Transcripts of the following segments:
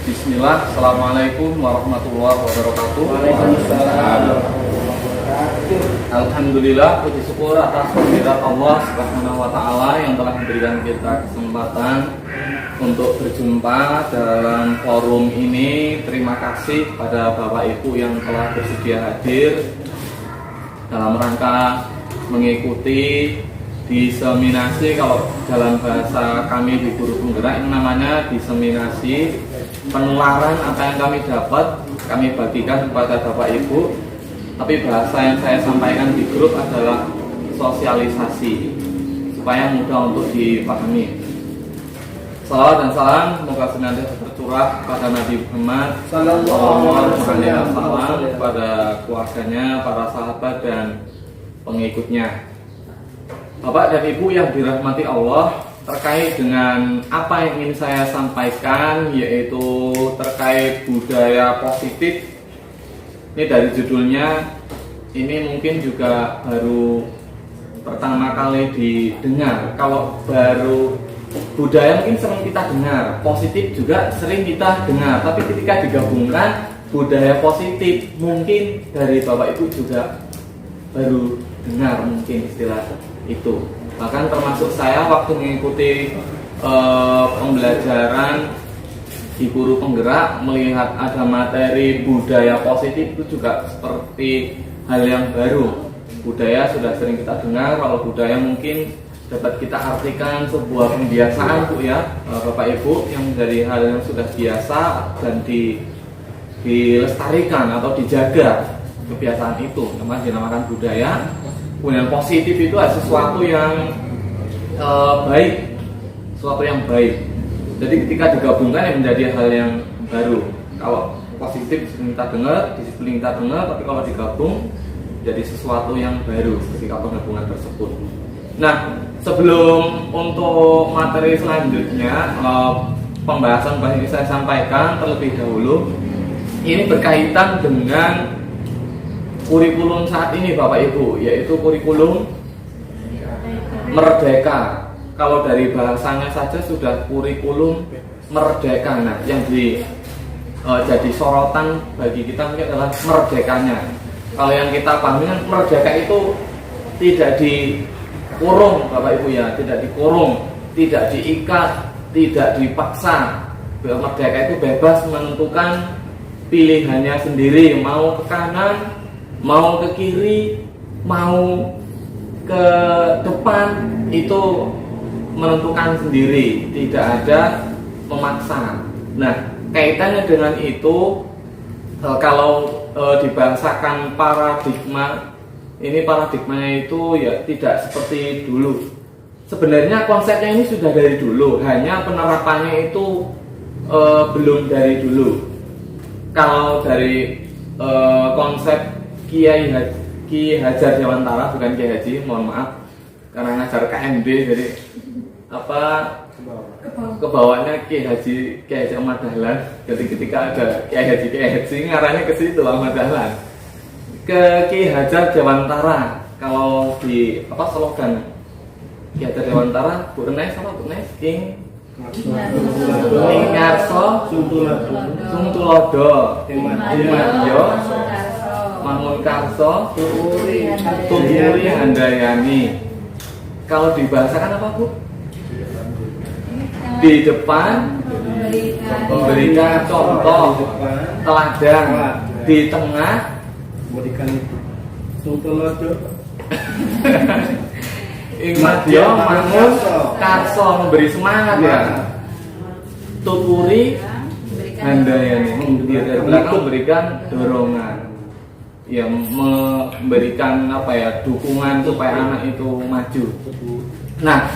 Bismillah, Assalamualaikum warahmatullahi wabarakatuh. Waalaikumsalam. Alhamdulillah, puji syukur atas kehadirat Allah Subhanahu wa Ta'ala yang telah memberikan kita kesempatan untuk berjumpa dalam forum ini. Terima kasih pada Bapak Ibu yang telah bersedia hadir dalam rangka mengikuti diseminasi, kalau dalam bahasa kami di Guru Penggerak ini namanya diseminasi, penularan apa yang kami dapat kami bagikan kepada Bapak Ibu. Tapi bahasa yang saya sampaikan di grup adalah sosialisasi supaya mudah untuk dipahami. Salawat dan salam semoga senantiasa tercurah kepada Nabi Muhammad sallallahu alaihi wasallam, kepada keluarganya, para sahabat dan pengikutnya. Bapak dan Ibu yang dirahmati Allah, terkait dengan apa yang ingin saya sampaikan, yaitu terkait budaya positif. Ini dari judulnya, ini mungkin juga baru pertama kali didengar. Kalau baru budaya mungkin sering kita dengar, positif juga sering kita dengar. Tapi ketika digabungkan budaya positif, mungkin dari Bapak Ibu juga baru dengar mungkin istilah itu. Bahkan termasuk saya waktu mengikuti pembelajaran di Guru Penggerak, melihat ada materi budaya positif itu juga seperti hal yang baru. Budaya sudah sering kita dengar, kalau budaya mungkin dapat kita artikan sebuah kebiasaan Bu ya, Bapak Ibu, yang menjadi hal yang sudah biasa dan dilestarikan atau dijaga kebiasaan itu, namanya dinamakan budaya. Kemudian positif itu adalah sesuatu yang baik, sesuatu yang baik. Jadi ketika digabungkan yang menjadi hal yang baru. Kalau positif kita dengar, disiplin kita dengar, tapi kalau digabung jadi sesuatu yang baru ketika penggabungan tersebut. Nah, sebelum untuk materi selanjutnya, pembahasan ini saya sampaikan terlebih dahulu. Ini berkaitan dengan kurikulum saat ini Bapak Ibu, yaitu kurikulum Merdeka. Kalau dari bahasanya saja sudah kurikulum merdeka. Nah, yang jadi sorotan bagi kita mungkin adalah merdekanya. Kalau yang kita pahami kan merdeka itu tidak dikurung Bapak Ibu ya, tidak dikurung, tidak diikat, tidak dipaksa. Merdeka itu bebas menentukan pilihannya sendiri, mau ke kanan, mau ke kiri, mau ke depan, itu menentukan sendiri, tidak ada memaksa. Nah, kaitannya dengan itu, kalau dibahasakan paradigma, ini paradigmanya itu ya tidak seperti dulu. Sebenarnya konsepnya ini sudah dari dulu, hanya penerapannya itu belum dari dulu. Kalau dari konsep Kiai Hajar Dewantara, bukan Kiai Haji, mohon maaf, karena ngajar KMD, jadi kebawahnya Kiai Haji Ahmad Dahlan. Jadi ketika ada Kiai Haji ngarahnya ke situ Ahmad Dahlan, ke Kiai Hajar Dewantara. Kalau di slogan Kiai Hajar Dewantara, Bu Renes apa Bu Renes? King Karso Sungtulodo Dimadyo Mangun Karso Tuturi Handayani. Kalau dibahasakan apa Bu? Di depan memberikan contoh teladan, di tengah memberikan sungtulodo Imadyo Mangun Karso, memberi semangat ya. Tuturi Handayani, dari belakang memberikan dorongan, ya, memberikan dukungan supaya anak itu maju. Nah,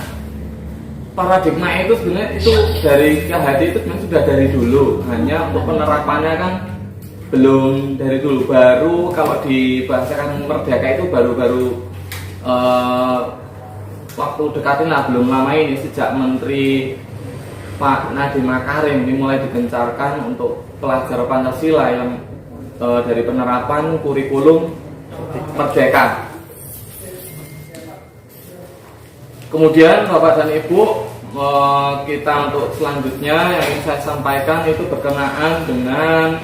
paradigma itu sebenarnya itu dari KHD itu sebenarnya sudah dari dulu, hanya untuk penerapannya kan belum dari dulu. Baru kalau dibahasakan merdeka itu baru-baru waktu dekatin lah, belum lama ini, sejak Menteri Pak Nadiem Makarim ini mulai digencarkan untuk pelajar Pancasila yang dari penerapan kurikulum merdeka. Kemudian Bapak dan Ibu, kita untuk selanjutnya yang ingin saya sampaikan itu berkenaan dengan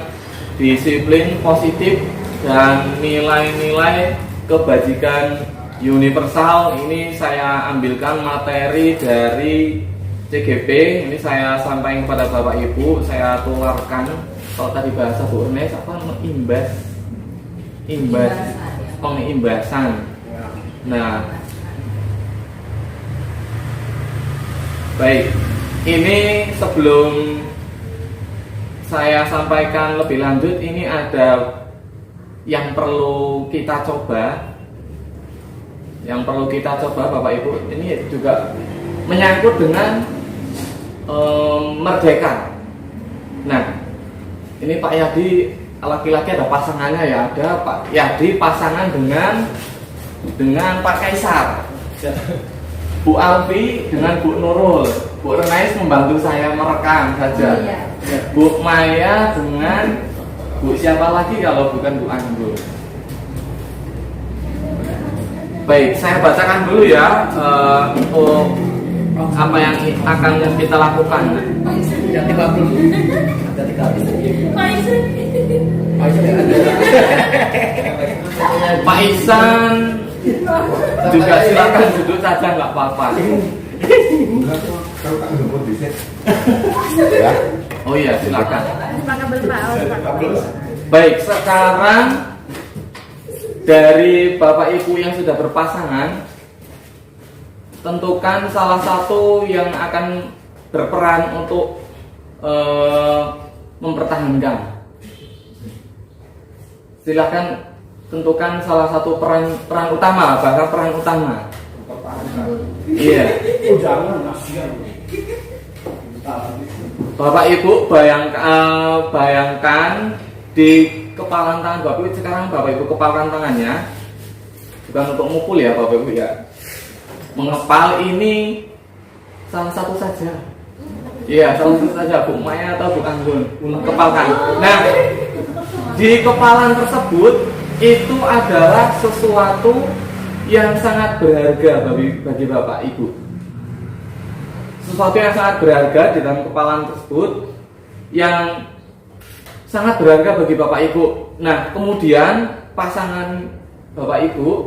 disiplin positif dan nilai-nilai kebajikan universal. Ini saya ambilkan materi dari CGP. Ini saya sampaikan kepada Bapak Ibu, saya tularkan. Kalau tadi bahasa Bu Ernest apa? Pengimbasan. Nah, baik. Ini sebelum saya sampaikan lebih lanjut, ini ada yang perlu kita coba. Yang perlu kita coba Bapak Ibu, ini juga menyangkut dengan merdeka. Nah, ini Pak Yadi laki-laki ada pasangannya ya, ada Pak Yadi pasangan dengan Pak Kaisar, Bu Alfi dengan Bu Nurul, Bu Renais membantu saya merekam saja, Bu Maya dengan Bu siapa lagi kalau bukan Bu Anggur. Baik, saya bacakan dulu ya untuk apa yang akan kita lakukan. Pak Isan juga silakan duduk saja, nggak apa-apa. Oh iya, silakan. Baik, sekarang dari Bapak Ibu yang sudah berpasangan, tentukan salah satu yang akan berperan untuk mempertahankan. Silakan tentukan salah satu peran utama, bahkan peran utama. Iya. Bapak Ibu bayangkan di kepalan tangan Bapak Ibu sekarang. Bapak Ibu kepalkan tangannya, bukan untuk mukul ya Bapak Ibu ya. Mengepal ini salah satu saja. Iya, salah satu saja, Bu Maya atau Bu Anggun. Kepalkan. Nah, di kepalan tersebut itu adalah sesuatu yang sangat berharga bagi Bapak Ibu. Sesuatu yang sangat berharga di dalam kepalan tersebut yang sangat berharga bagi Bapak Ibu. Nah, kemudian pasangan Bapak Ibu,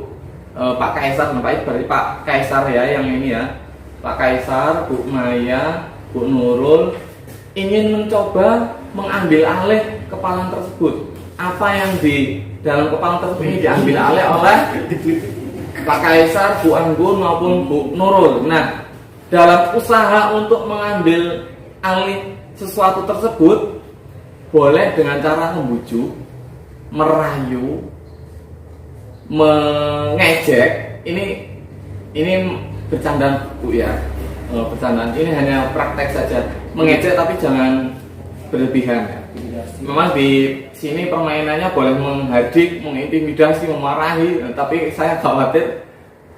Pak Kaisar, berarti Pak Kaisar ya yang ini ya, Pak Kaisar, Bu Maya, Bu Nurul ingin mencoba mengambil alih kepalan tersebut. Apa yang di dalam kepalan tersebut ini diambil alih oleh Pak Kaisar, Bu Anggun maupun Bu Nurul. Nah, dalam usaha untuk mengambil alih sesuatu tersebut, boleh dengan cara membujuk, merayu, mengejek. Ini bercanda Bu ya, bercandaan. Ini hanya praktek saja, mengejek tapi jangan berlebihan. Memang di sini permainannya boleh menghadik, mengintimidasi, memarahi, tapi saya khawatir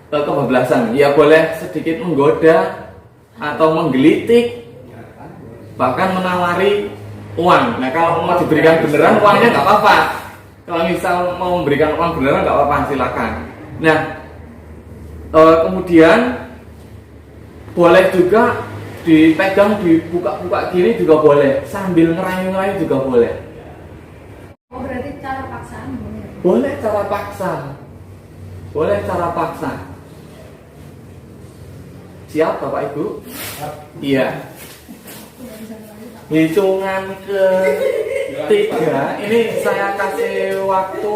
kebablasan. Ya boleh sedikit menggoda atau menggelitik, bahkan menawari uang. Nah, kalau mau diberikan beneran uangnya nggak apa-apa. Kalau misal mau memberikan uang beneran nggak apa-apa, silakan. Nah, kemudian boleh juga dipegang, dibuka-buka gini juga boleh, sambil ngerayu-ngerayu juga boleh. Oh, berarti cara paksaan boleh? Boleh cara paksa. Boleh cara paksa. Siap Bapak Ibu? Iya. Hitungan ketiga, ini saya kasih waktu,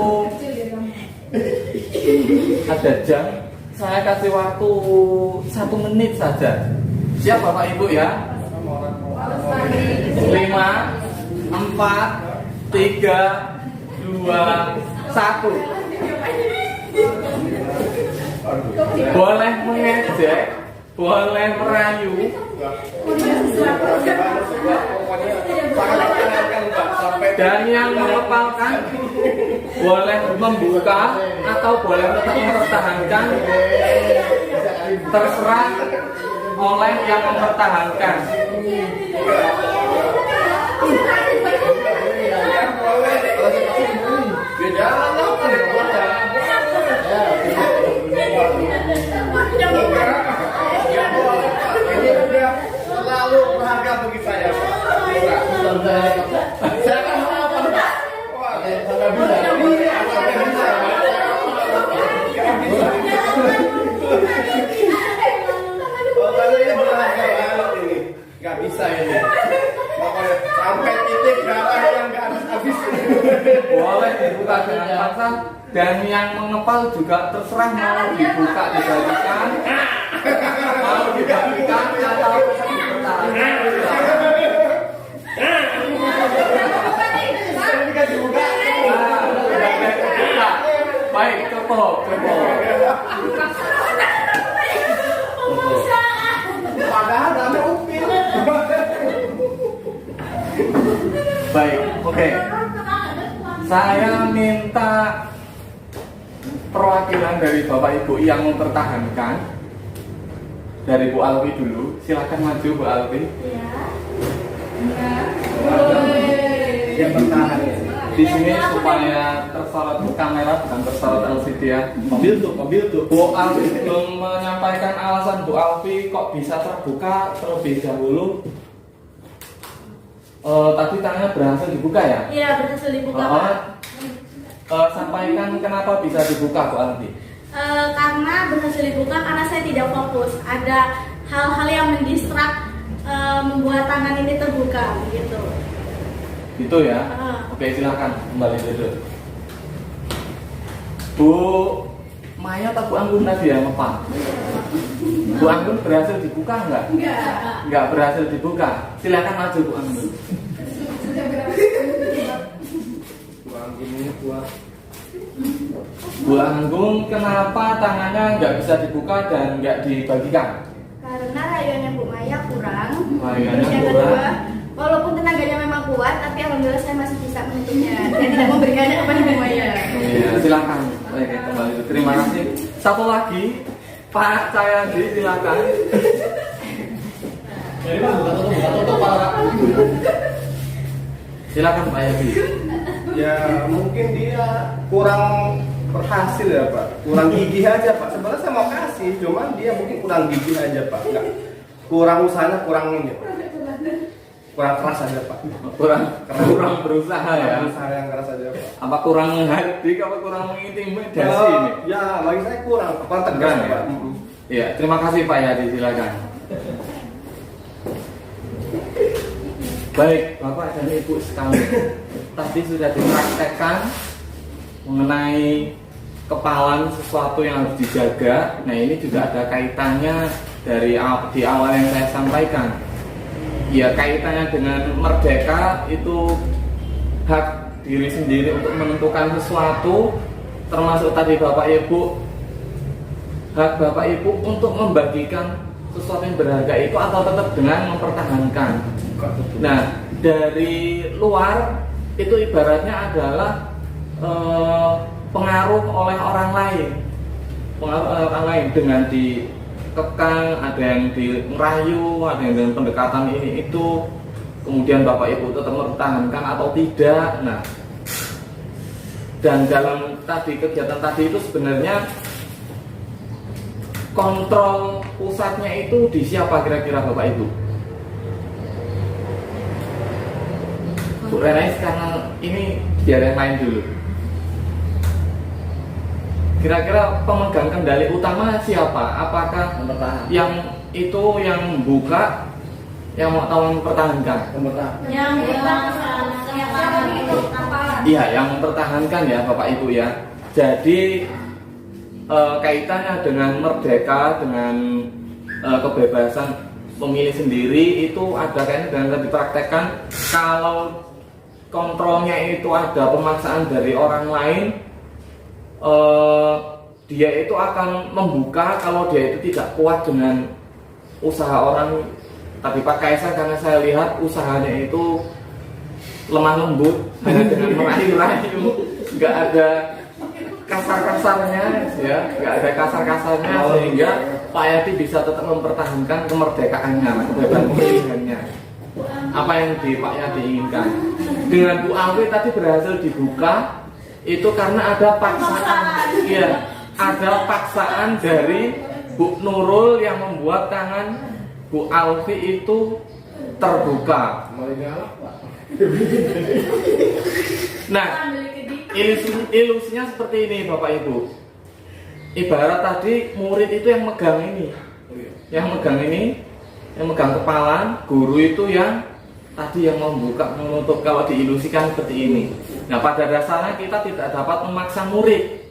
ada jam, saya kasih waktu 1 menit saja. Siap Bapak Ibu ya? 5, 4, 3, 2, 1. Boleh mengejek, boleh merayu, dan yang mengepalkan boleh membuka atau boleh tetap mempertahankan, terserah oleh yang mempertahankan. Dan yang mengepal juga terserah mau dibuka dibagikan, mau dibagikan atau dipertahankan. Baik, coba. Padahal namanya Upin. Baik, oke. Saya minta perwakilan dari Bapak Ibu yang mempertahankan. Dari Bu Alwi dulu, silakan maju Bu Alwi. Yang bertahan ya. Di sini supaya tersorot kamera bukan tersorot LCD ya. Mobil tuh. Bu Alwi belum menyampaikan alasan Bu Alwi kok bisa terbuka terlebih dahulu. Tadi tangannya berhasil dibuka ya? Iya, berhasil dibuka, Pak. Sampaikan kenapa bisa dibuka Bu Alwi? Karena berhasil dibuka karena saya tidak fokus. Ada hal-hal yang mendistrak membuat tangan ini terbuka begitu. Gitu ya? Oke, silakan kembali duduk. Bu Maya atau Bu Anggun tadi ya, Pak? Bu Anggun berhasil dibuka enggak? Enggak berhasil dibuka. Silakan maju Bu Anggun. Bu Anggun ini kuat. Bu Anggun, kenapa tangannya nggak bisa dibuka dan nggak dibagikan? Karena rayuannya Bu Maya kurang. Rayuannya Terus yang kurang. kedua, walaupun tenaganya memang kuat, tapi alhamdulillah saya masih bisa menutupnya. Saya tidak memberikannya kepada Bu Maya. Iya, silakan. Baik, kembali. Terima kasih. Satu lagi, Pak Cahyadi, silakan. Jadi Pak buka tutup Pak. Silakan Pak Yadi. Ya mungkin dia kurang berhasil ya Pak, kurang gigih aja Pak. Sebenarnya saya mau kasih, cuman dia mungkin kurang gigih aja Pak. Enggak, kurang usahanya, kurang ini Pak. Kurang keras aja Pak. Kurang berusaha ya. Usaha yang keras aja Pak. Apa kurang menghardik, apa kurang mengintimidasi ini? Ya bagi saya kurang tegas Kurang, ya? Pak. Iya, terima kasih Pak Yadi, silakan. Baik, Bapak dan Ibu sekalian, tadi sudah dipraktekkan mengenai kepalan sesuatu yang harus dijaga. Nah, ini juga ada kaitannya di awal yang saya sampaikan. Ya, kaitannya dengan merdeka itu hak diri sendiri untuk menentukan sesuatu, termasuk tadi Bapak Ibu, hak Bapak Ibu untuk membagikan sesuatu yang berharga itu atau tetap dengan mempertahankan. Nah, dari luar itu ibaratnya adalah pengaruh oleh orang lain, dengan dikekang, ada yang dirayu, ada yang dengan pendekatan ini itu, kemudian Bapak Ibu tetap mempertahankan atau tidak. Nah, dan dalam tadi kegiatan tadi itu sebenarnya kontrol pusatnya itu di siapa kira-kira Bapak Ibu? Bu Renais, karena ini biar yang lain dulu. Kira-kira pemegang kendali utama siapa? Apakah yang itu yang membuka, yang mau tahu mempertahankan? Yang Iya, yang mempertahankan ya Bapak Ibu ya. Jadi kaitannya dengan merdeka, dengan kebebasan memilih sendiri itu ada kaitannya dengan yang dipraktekkan. Kalau kontrolnya itu ada pemaksaan dari orang lain, dia itu akan membuka kalau dia itu tidak kuat dengan usaha orang. Tadi Pak Kaisar, karena saya lihat usahanya itu lemah lembut, hanya dengan merayu-rayu, nggak ada kasar-kasarnya, ya, nggak ada kasar-kasarnya, sehingga Pak Yadi bisa tetap mempertahankan kemerdekaannya, kebebasan pilihannya. Apa yang Pak Yadi inginkan. Dengan Bu Alwi tadi berhasil dibuka itu karena ada paksaan, ya, ada paksaan dari Bu Nurul yang membuat tangan Bu Alwi itu terbuka. Nah, ilusinya seperti ini Bapak Ibu. Ibarat tadi murid itu yang megang ini, yang megang kepalan, guru itu yang tadi yang membuka, menutup. Kalau diilusikan seperti ini. Nah, pada dasarnya kita tidak dapat memaksa murid,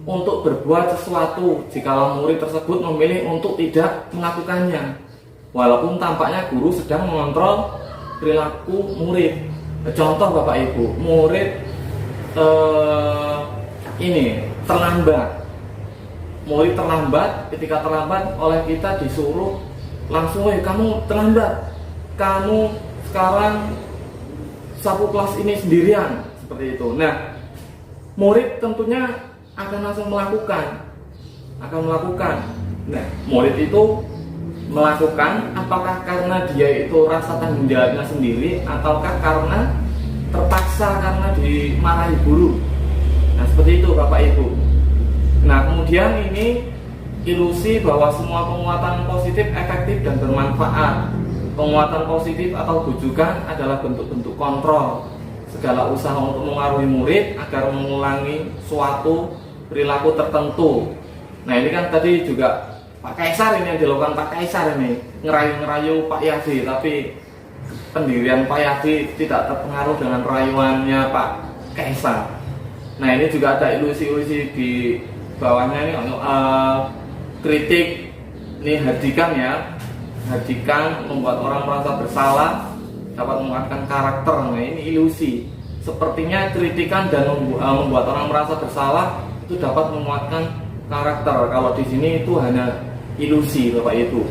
untuk berbuat sesuatu jikalau murid tersebut memilih untuk tidak melakukannya, walaupun tampaknya guru sedang mengontrol perilaku murid. Contoh Bapak Ibu, murid ini terlambat. Murid terlambat, ketika terlambat oleh kita disuruh langsung, kamu terlambat, kamu sekarang sapu kelas ini sendirian, seperti itu. Nah, murid tentunya akan langsung melakukan. Nah, murid itu melakukan apakah karena dia itu rasa tanggung jawabnya sendiri, ataukah karena terpaksa karena dimarahi guru. Nah, seperti itu Bapak Ibu. Nah, kemudian ini ilusi bahwa semua penguatan positif efektif dan bermanfaat. Penguatan positif atau bujukan adalah bentuk-bentuk kontrol. Segala usaha untuk mengaruhi murid agar mengulangi suatu perilaku tertentu. Nah, ini kan tadi juga Pak Kaisar ini yang dilakukan Pak Kaisar ini, ngerayu-ngerayu Pak Yadi, tapi pendirian Pak Yadi tidak terpengaruh dengan rayuannya Pak Kaisar. Nah, ini juga ada ilusi-ilusi di bawahnya ini, kritik ini Hadikan ya. Hadikan membuat orang merasa bersalah, dapat menguatkan karakter. Nah, ini ilusi. Sepertinya kritikan dan membuat orang merasa bersalah itu dapat menguatkan karakter. Kalau di sini itu hanya ilusi Bapak Ibu.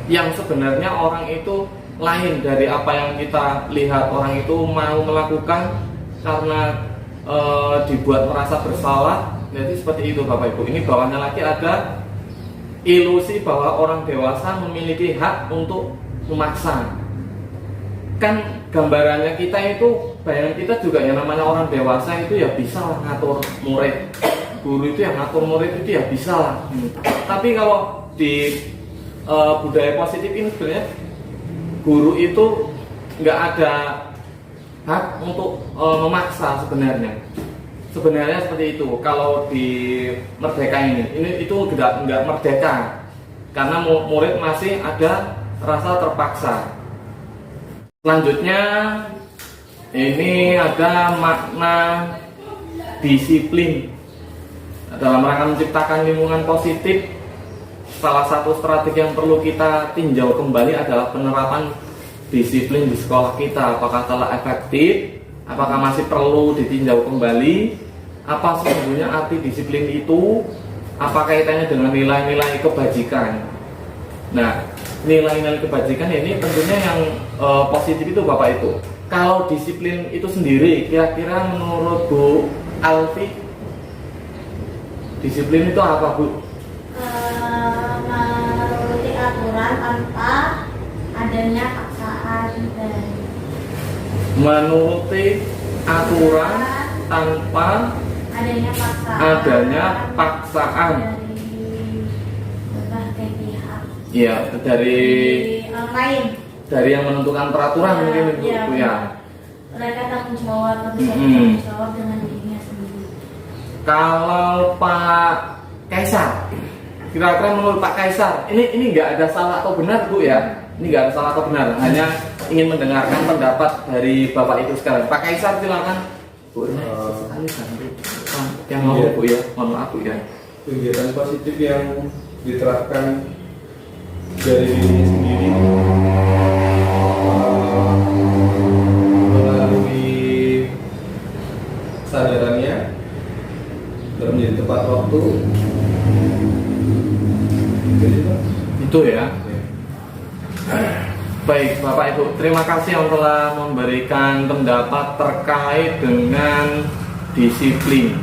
Yang sebenarnya orang itu lain dari apa yang kita lihat. Orang itu mau melakukan karena dibuat merasa bersalah. Jadi seperti itu Bapak Ibu. Ini bawahnya lagi ada ilusi bahwa orang dewasa memiliki hak untuk memaksa. Kan gambarannya kita itu, bayangan kita juga yang namanya orang dewasa itu ya bisa lah ngatur murid. Guru itu yang ngatur murid itu ya bisa lah. Tapi kalau di budaya positif ini sebenarnya guru itu nggak ada hak untuk memaksa sebenarnya. Sebenarnya seperti itu. Kalau di Merdeka ini itu nggak merdeka, karena murid masih ada rasa terpaksa. Selanjutnya ini ada makna disiplin. Dalam rangka menciptakan lingkungan positif, salah satu strategi yang perlu kita tinjau kembali adalah penerapan disiplin di sekolah kita. Apakah telah efektif? Apakah masih perlu ditinjau kembali? Apa sesungguhnya arti disiplin itu? Apa kaitannya dengan nilai-nilai kebajikan? Nah, nilai-nilai kebajikan ini tentunya yang positif itu Bapak Ibu. Kalau disiplin itu sendiri, kira-kira menurut Bu Alfi, disiplin itu apa Bu? Menuruti aturan tanpa adanya paksaan dan menuruti aturan tanpa adanya paksaan dari berbagai pihak. Iya, dari orang lain. Dari yang menentukan peraturan mungkin itu ya. Mereka tanggung jawab, tanggung jawab dengan dirinya sendiri. Kalau Pak Kaisar, kira-kira menurut Pak Kaisar, ini nggak ada salah atau benar Bu ya? Ini nggak ada salah atau benar, hanya ingin mendengarkan pendapat dari Bapak itu sekarang. Pak Kaisar silakan. Bu, sekali santai. Yang mau Bu ya, mohon maaf Bu ya. Kegiatan positif yang diterapkan dari dirinya sendiri melalui kesadarannya dalam menjadi tepat waktu. Itu ya. Baik Bapak Ibu, terima kasih yang telah memberikan pendapat terkait dengan disiplin.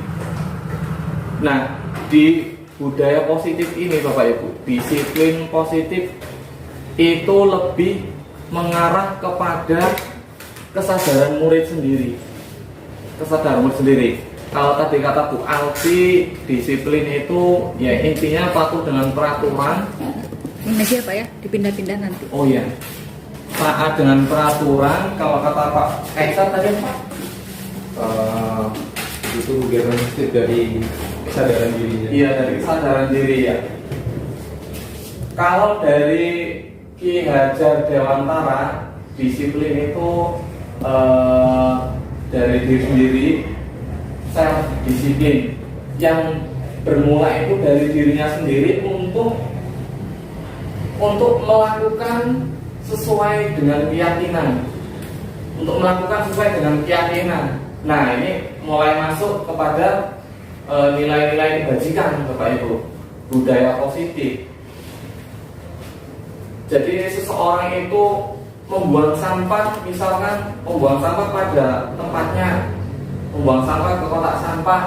Nah, di budaya positif ini Bapak Ibu, disiplin positif itu lebih mengarah kepada kesadaran murid sendiri. Kesadaran murid sendiri. Kalau tadi kata Bu Alfi, disiplin itu ya intinya patuh dengan peraturan. Ini aja Pak ya, dipindah-pindah nanti. Oh iya, taat dengan peraturan. Kalau kata Pak Kaisar tadi Pak, itu kegiatan positif dari kesadaran dirinya. iya dari kesadaran diri ya. Kalau dari Ki Hajar Dewantara, disiplin itu dari diri sendiri, self disiplin. Yang bermula itu dari dirinya sendiri untuk melakukan sesuai dengan keyakinan, untuk melakukan sesuai dengan keyakinan. Nah, ini mulai masuk kepada nilai-nilai kebajikan, Bapak Ibu, budaya positif. Jadi seseorang itu membuang sampah, misalkan membuang sampah pada tempatnya, membuang sampah ke kotak sampah,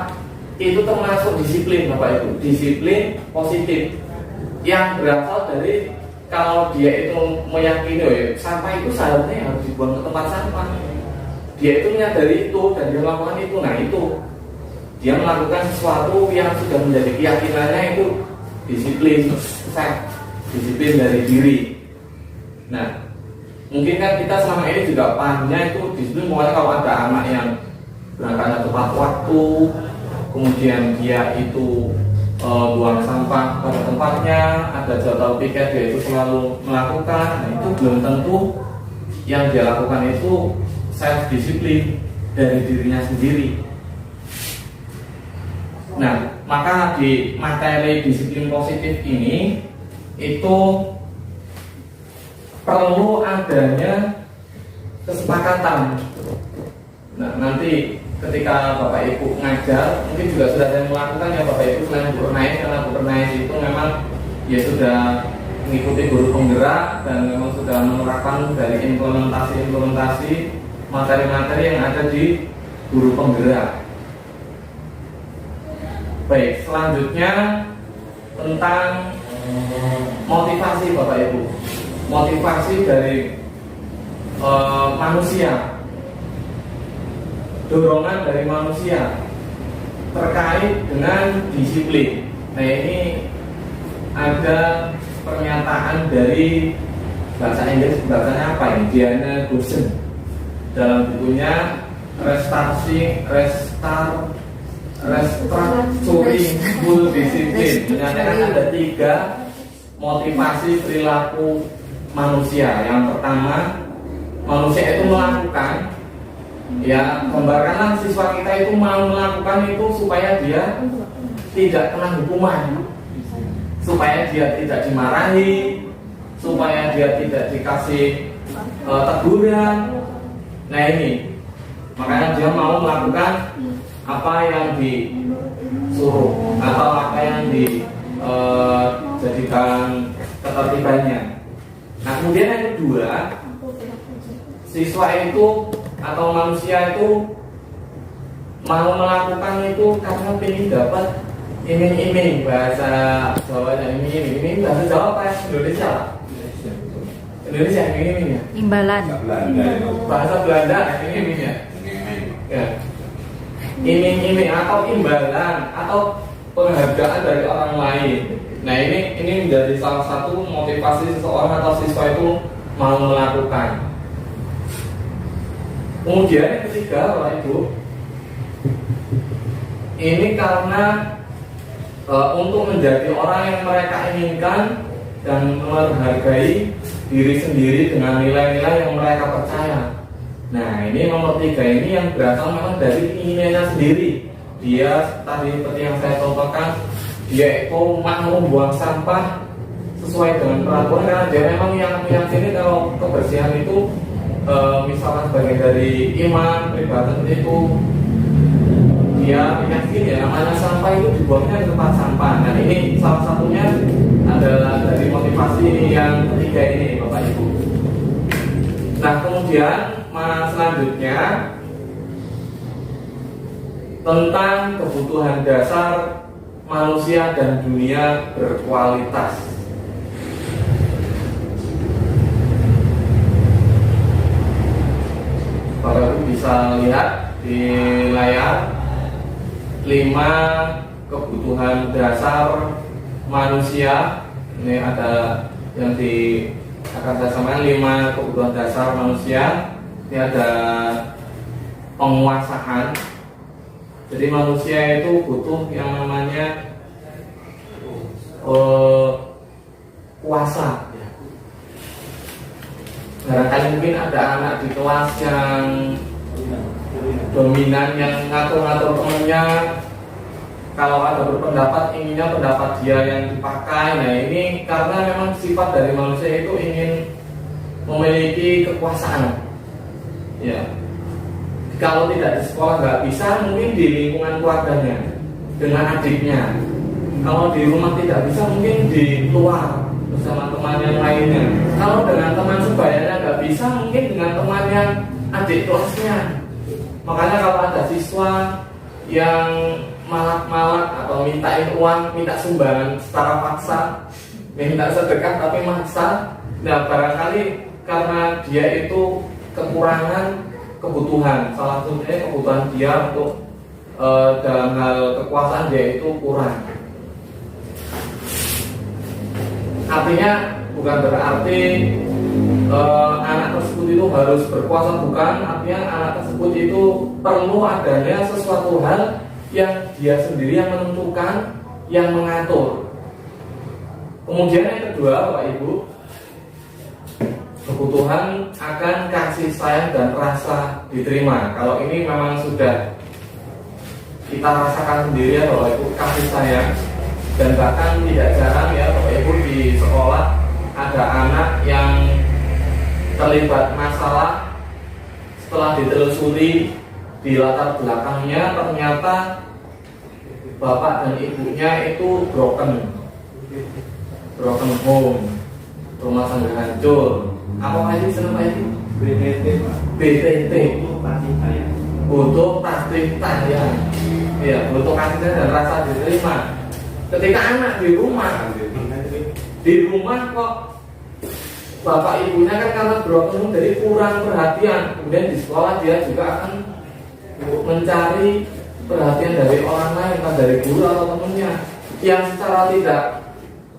itu termasuk disiplin, Bapak Ibu, disiplin positif yang berasal dari kalau dia itu meyakini sampah itu seharusnya harus dibuang ke tempat sampah, dia itu menyadari itu dan dia melakukan itu. Nah, itu dia melakukan sesuatu yang sudah menjadi keyakinannya, itu disiplin, disiplin dari diri. Nah, mungkin kan kita selama ini juga pahamnya itu disiplin mulai kalau ada anak yang berangkatnya tepat waktu, kemudian dia itu buang sampah pada tempatnya, ada jadwal piket dia itu selalu melakukan. Nah, itu belum tentu yang dia lakukan itu self disiplin dari dirinya sendiri. Nah, maka di materi disiplin positif ini itu perlu adanya kesepakatan. Nah, nanti ketika Bapak Ibu ngajar, mungkin juga sudah ada yang melakukan ya Bapak Ibu, selain Bu Renais, karena Bu Renais itu memang ya sudah mengikuti guru penggerak dan memang sudah menerapkan dari implementasi materi-materi yang ada di guru penggerak. Baik, selanjutnya tentang motivasi Bapak Ibu, motivasi dari manusia, dorongan dari manusia terkait dengan disiplin. Nah, ini ada pernyataan dari bahasa Inggris, bahasanya apa ini? Diana Goshen dalam bukunya Restructuring Full Discipline menyatakan ada 3 motivasi perilaku manusia. Yang pertama, manusia itu melakukan, ya, gambarkanlah siswa kita itu mau melakukan itu supaya dia tidak kena hukuman, supaya dia tidak dimarahi, supaya dia tidak dikasih teguran. Nah, ini makanya dia mau melakukan apa yang disuruh atau apa yang dijadikan ketertibannya. Nah, kemudian yang kedua, siswa itu atau manusia itu mau melakukan itu karena ingin dapat iming-iming, bahasa Jawanya iming-iming, bahasa Jawa apa Indonesia? Indonesia iming-iming ya? Imbalan. Bahasa Belanda iming-iming ya? Ya. Iming-iming atau imbalan atau penghargaan dari orang lain. Nah, ini menjadi salah satu motivasi seseorang atau siswa itu mau melakukan. Kemudian yang ketiga, Bapak Ibu, ini karena untuk menjadi orang yang mereka inginkan dan menghargai diri sendiri dengan nilai-nilai yang mereka percaya. Nah, ini nomor 3 ini yang berasal memang dari keinginannya sendiri. Dia tadi seperti yang saya contohkan, dia itu mau membuang sampah sesuai dengan peraturan karena dia memang yang meyakini kalau kebersihan itu misalkan sebagai dari iman pribadi itu, dia meyakini ya namanya sampah itu dibuangnya di tempat sampah. Nah, ini salah satunya adalah dari motivasi yang ketiga ini, Bapak Ibu. Nah, kemudian selanjutnya tentang kebutuhan dasar manusia dan dunia berkualitas. Bapak Ibu bisa lihat di layar 5 kebutuhan dasar manusia. Ini ada yang akan saya sampaikan 5 kebutuhan dasar manusia. Ini ada penguasaan. Jadi manusia itu butuh yang namanya kuasa. Barangkali mungkin ada anak di kelas yang dominan, yang ngatur-ngatur temennya, kalau ada berpendapat inginnya pendapat dia yang dipakai. Nah ini karena memang sifat dari manusia itu ingin memiliki kekuasaan. Ya, kalau tidak di sekolah nggak bisa, mungkin di lingkungan keluarganya dengan adiknya. Kalau di rumah tidak bisa, mungkin di luar bersama teman yang lainnya. Kalau dengan teman sebayanya nggak bisa, mungkin dengan teman yang adik kelasnya. Makanya kalau ada siswa yang malak-malak atau mintain uang, minta sumbangan secara paksa, minta sedekah tapi maksa, nah barangkali karena dia itu kekurangan kebutuhan, salah satunya kebutuhan dia untuk dalam hal kekuasaan dia itu kurang. Artinya bukan berarti anak tersebut itu harus berkuasa, bukan. Artinya anak tersebut itu perlu adanya sesuatu hal yang dia sendiri yang menentukan, yang mengatur. Kemudian yang kedua, Bapak Ibu, kebutuhan akan kasih sayang dan rasa diterima. Kalau ini memang sudah kita rasakan sendiri ya Bapak Ibu, kasih sayang. Dan bahkan tidak jarang ya Bapak Ibu di sekolah ada anak yang terlibat masalah, setelah ditelusuri di latar belakangnya ternyata bapak dan ibunya itu broken home, rumah tangga hancur. Apa aja senang aja? BTT, butuh kasih sayang, ya butuh kasih sayang dan rasa diterima. Ketika anak di rumah kok bapak ibunya kan karena broken home jadi kurang perhatian, kemudian di sekolah dia juga akan mencari perhatian dari orang lain, entah dari guru atau temannya, yang secara tidak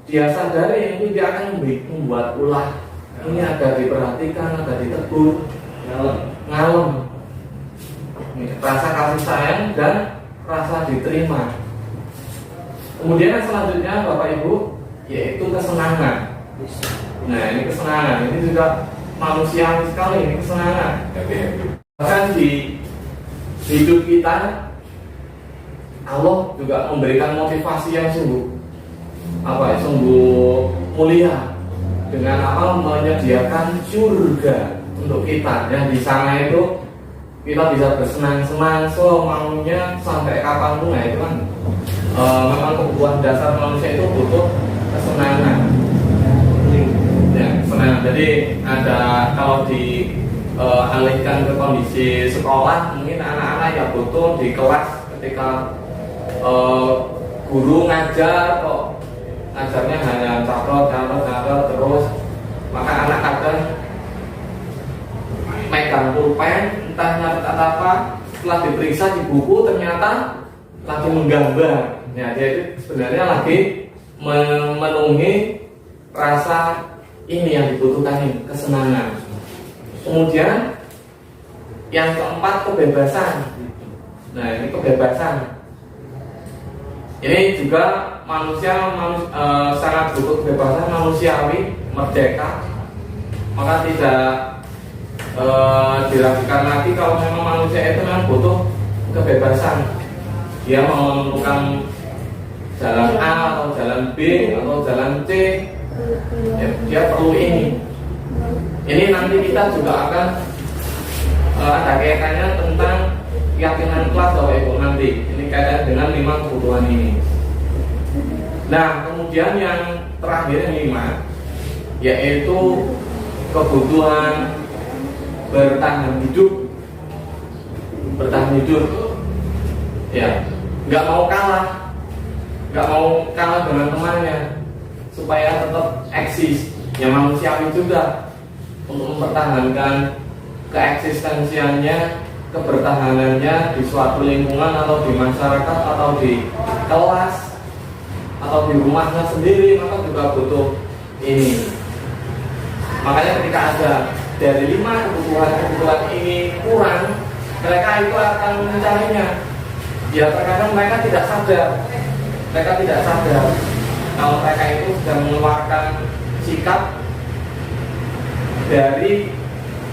dia sadari ini dia akan membuat ulah ini agar diperhatikan, agar ditegur, ngalem. Rasa kasih sayang dan rasa diterima. Kemudian yang selanjutnya Bapak Ibu yaitu kesenangan. Nah ini kesenangan, ini juga manusiawi sekali, ini kesenangan. Bahkan di hidup kita Allah juga memberikan motivasi yang sungguh mulia dengan menyediakan surga untuk kita. Yang di sana itu kita bisa bersenang-senang semaunya sampai kapanpun. Nah itu kan memang kebutuhan dasar manusia itu butuh kesenangan. Ya, kesenangan. Jadi ada kalau dialihkan ke kondisi sekolah, mungkin anak-anak yang butuh di kelas ketika guru ngajar kok ngajarnya hanya catat terus, maka anak kadang megang pulpen entah nyatet apa, setelah diperiksa di buku ternyata lagi menggambar. Ya, dia itu sebenarnya lagi memenuhi rasa ini yang dibutuhkan ini, kesenangan. Kemudian yang keempat, kebebasan. Nah ini kebebasan. Ini juga manusia sangat butuh kebebasan, manusiawi, merdeka. Maka tidak diragukan lagi kalau memang manusia itu memang butuh kebebasan. Dia mau menentukan jalan A atau jalan B atau jalan C, ya, dia perlu ini. Ini nanti kita juga akan ada kaitannya tentang keyakinan kelas Bapak Ibu nanti. Ini kaitan dengan 5 kebutuhan ini. Nah kemudian yang terakhir yang 5 yaitu kebutuhan bertahan hidup. Ya, nggak mau kalah dengan temannya supaya tetap eksis. Ya manusiawi juga untuk mempertahankan keeksistensiannya, kebertahanannya di suatu lingkungan atau di masyarakat atau di kelas atau di rumahnya sendiri, maka juga butuh ini. Makanya ketika ada dari 5 kebutuhan ini kurang, mereka itu akan mencarinya. Ya terkadang mereka tidak sadar kalau mereka itu sudah mengeluarkan sikap dari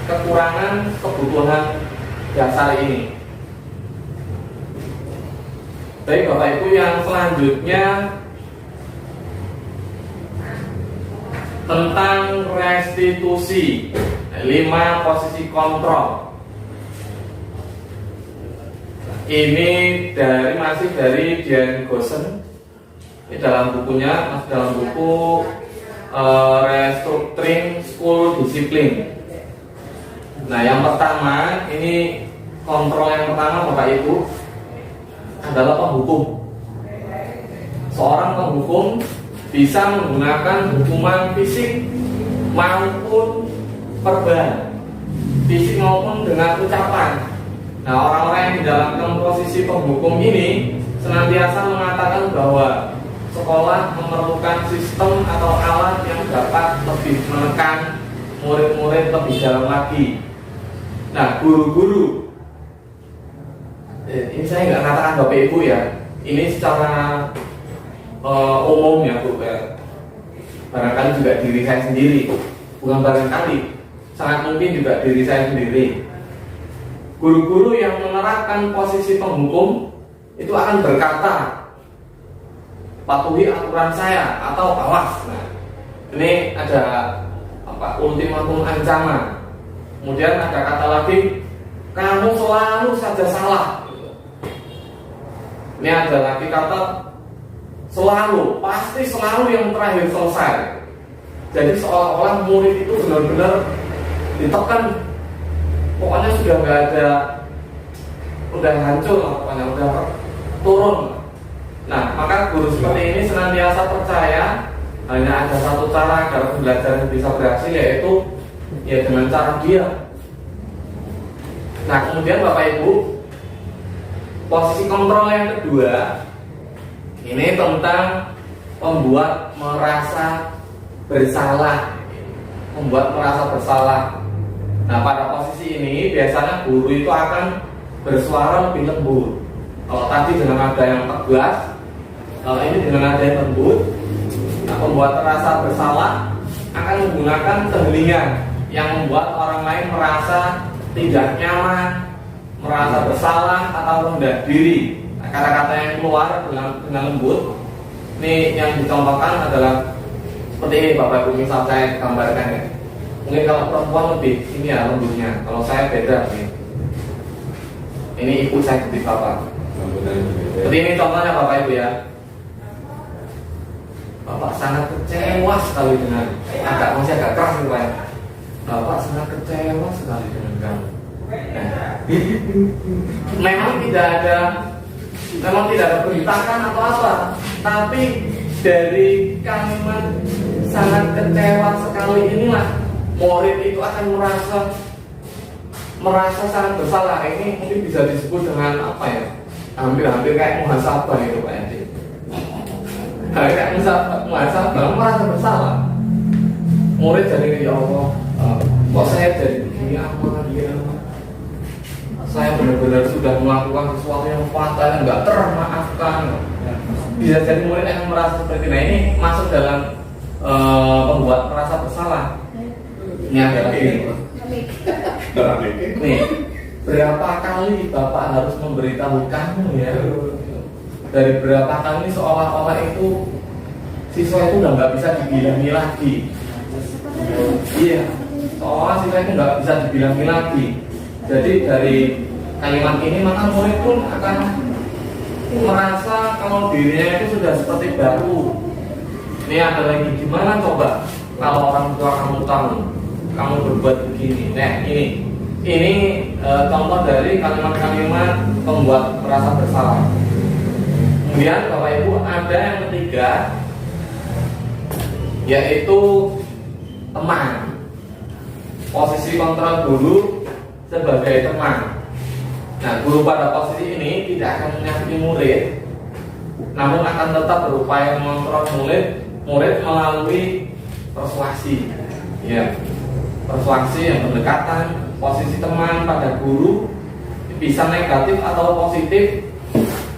kekurangan kebutuhan dasar ini. Baik Bapak Ibu, yang selanjutnya tentang restitusi, 5 posisi kontrol. Ini masih dari Dian Gosen. Ini dalam bukunya, masih dalam buku Restructuring School Discipline. Nah, yang pertama, ini kontrol yang pertama Bapak Ibu adalah penghukum. Seorang penghukum bisa menggunakan hukuman fisik maupun verbal, fisik maupun dengan ucapan. Nah, orang-orang yang menjalankan posisi penghukum ini senantiasa mengatakan bahwa sekolah memerlukan sistem atau alat yang dapat lebih menekan murid-murid lebih dalam lagi. Nah, guru-guru, ini saya nggak katakan Bapak Ibu ya, ini secara umum ya Bu ya. Barangkali juga diri saya sendiri, bukan barangkali, sangat mungkin juga diri saya sendiri. Guru-guru yang menerapkan posisi penghukum itu akan berkata, patuhi aturan saya atau awas. Nah, ini ada ultimatum ancaman. Kemudian ada kata lagi, kamu selalu saja salah. Ini ada lagi kata selalu, pasti selalu yang terakhir selesai. Jadi seolah-olah murid itu benar-benar ditekan. Pokoknya sudah nggak ada, udah hancur, pokoknya udah turun. Nah, maka guru seperti ini senantiasa percaya hanya ada satu cara agar pembelajaran bisa berhasil, yaitu ya dengan cara dia. Nah, kemudian Bapak Ibu, posisi kontrol yang kedua ini tentang membuat merasa bersalah. Nah, pada posisi ini biasanya guru itu akan bersuara lebih lembut. Kalau tadi dengan nada yang tegas, kalau ini dengan nada yang lembut. Nah, membuat merasa bersalah akan menggunakan keheningan yang membuat orang lain merasa tidak nyaman, merasa bersalah atau rendah diri. Nah, kata-kata yang keluar dengan lembut, ini yang dicontohkan adalah seperti ini Bapak Ibu, misal saya gambarkan ya. Mungkin kalau perempuan lebih ini ya lembutnya, kalau saya beda nih. Ini ibu saya seperti Bapak. Seperti ini contohnya Bapak Ibu ya. Bapak sangat kecewa sekali dengan masih agak keras nih Pak. Bapak sangat kecewa sekali dengan kamu. Memang tidak ada bentakan atau apa, tapi dari kalimat sangat kecewa sekali inilah murid itu akan merasa sangat bersalah. Ini mungkin bisa disebut dengan apa ya? Hampir kayak muhasabah itu Pak Yadi. Kayak muhasabah merasa bersalah. Murid jadi ya Allah, kok saya jadi begini apa dia? Saya benar-benar sudah melakukan sesuatu yang fatal yang nggak termaafkan. Bisa jadi murid yang merasa seperti ini masuk dalam pembuat merasa bersalah. Ini ada lagi. Nih, berapa kali Bapak harus memberitahu kamu ya? Dari berapa kali seolah-olah itu siswa itu udah nggak bisa dibilangi lagi. Iya, seolah siswa itu nggak bisa dibilangi lagi. Jadi dari kalimat ini maka murid pun akan merasa kalau dirinya itu sudah seperti baru. Ini ada lagi, gimana coba kalau orang tua kamu tahu kamu berbuat begini. Nah, ini contoh dari kalimat-kalimat pembuat merasa bersalah. Kemudian Bapak Ibu ada yang ketiga, yaitu teman. Posisi kontrol guru sebagai teman. Nah, guru pada posisi ini tidak akan menyakiti murid, namun akan tetap berupaya mengontrol murid melalui persuasi. Ya, persuasi yang pendekatan. Posisi teman pada guru bisa negatif atau positif.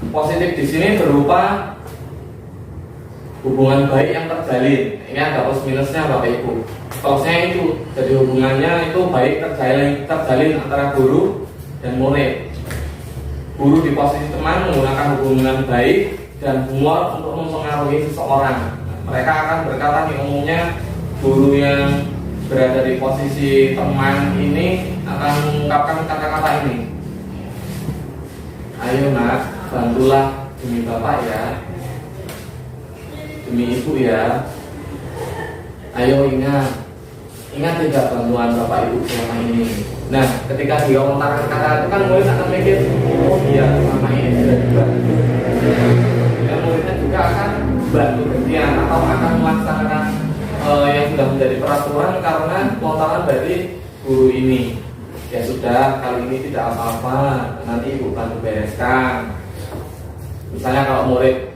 Positif di sini berupa hubungan baik yang terjalin. Ini ada plus minusnya Bapak Ibu. Plusnya itu, jadi hubungannya itu baik terjalin antara guru dan murid. guru di posisi teman menggunakan hubungan baik dan humor untuk mempengaruhi seseorang. Mereka akan berkata nih, umumnya guru yang berada di posisi teman ini akan mengungkapkan kata-kata ini. Ayo nak, bantulah demi bapak ya, demi ibu ya. Ayo ingat tidak bantuan bapak ibu selama ini. Nah, ketika dia melontarkan kata itu kan murid akan mikir, oh iya selama ini sudah dibantu. Dan muridnya juga akan bantu dia atau akan melaksanakan yang sudah menjadi peraturan karena lontaran dari guru ini. Ya sudah, kali ini tidak apa-apa, nanti ibu bantu bereskan. Misalnya kalau murid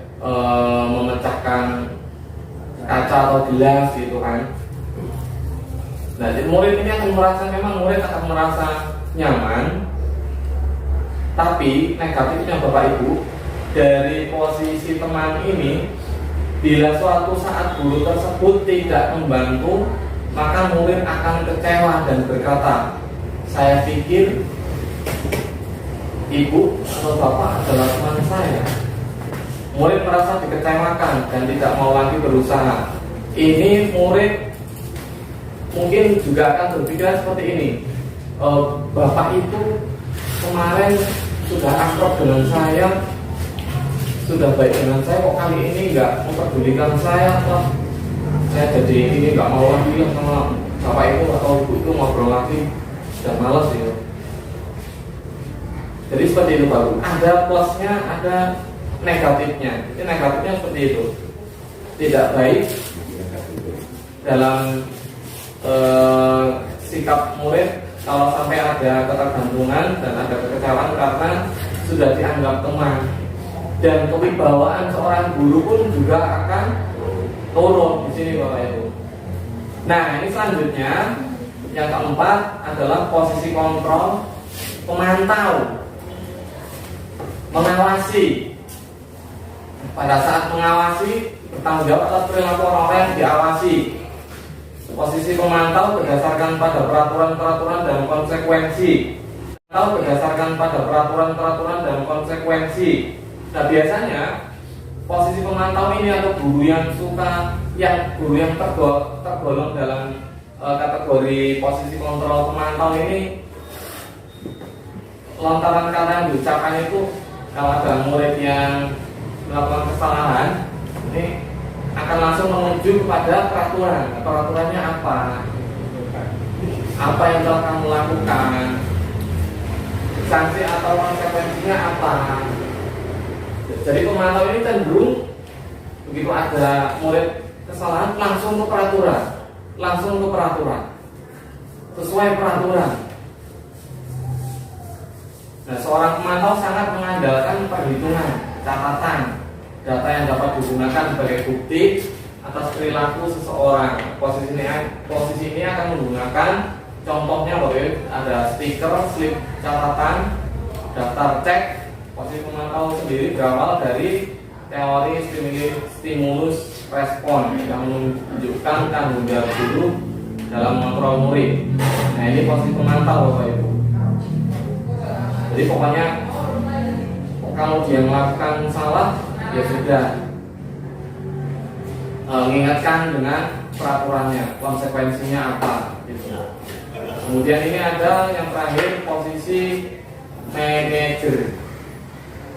memecahkan kaca atau gelas gitu kan. Nah, jadi murid ini akan merasa, memang murid akan merasa nyaman. Tapi negatifnya Bapak Ibu, dari posisi teman ini, bila suatu saat guru tersebut tidak membantu, maka murid akan kecewa dan berkata, saya pikir ibu atau bapak adalah teman saya. Murid merasa dikecewakan dan tidak mau lagi berusaha. Ini murid mungkin juga akan berpikiran seperti ini, bapak itu kemarin sudah akrab dengan saya, sudah baik dengan saya, kok kali ini nggak memperdulikan saya, atau saya jadi ini nggak mau lagi sama bapak itu atau ibu itu ngobrol lagi, sudah malas ya. Jadi seperti itu baru. Ada plusnya, ada negatifnya. Jadi negatifnya seperti itu, tidak baik dalam sikap murid kalau sampai ada ketergantungan dan ada kekecewaan karena sudah dianggap teman, dan kewibawaan seorang guru pun juga akan turun di sini Bapak Ibu. Nah, ini selanjutnya yang keempat adalah posisi kontrol, pemantau, mengawasi. Pada saat mengawasi, bertanggung jawab atas perilaku orang yang diawasi. Posisi pemantau berdasarkan pada peraturan-peraturan dan konsekuensi. Pemantau berdasarkan pada peraturan-peraturan dan konsekuensi. Nah, biasanya posisi pemantau ini atau guru yang tergolong dalam kategori posisi kontrol pemantau ini, lontaran kata yang diucapkan itu kalau ada murid yang melakukan kesalahan, ini akan langsung menuju kepada peraturan. Peraturannya apa? Apa yang telah kamu lakukan? Sanksi atau konsekuensinya apa? Jadi pemantau ini cenderung begitu ada murid kesalahan langsung ke peraturan, sesuai peraturan. Nah, seorang pemantau sangat mengandalkan perhitungan, catatan, data yang dapat digunakan sebagai bukti atas perilaku seseorang. Posisi ini akan menggunakan, contohnya ada stiker, slip catatan, daftar cek. Posisi pemantau sendiri berawal dari teori stimulus respon yang menunjukkan tanggung jawab guru dalam mengontrol murid. Nah, ini posisi pemantau Bapak Ibu. Jadi pokoknya kalau dia melakukan salah, ya sudah, mengingatkan dengan peraturannya, konsekuensinya apa gitu. Kemudian ini ada yang terakhir, posisi manajer.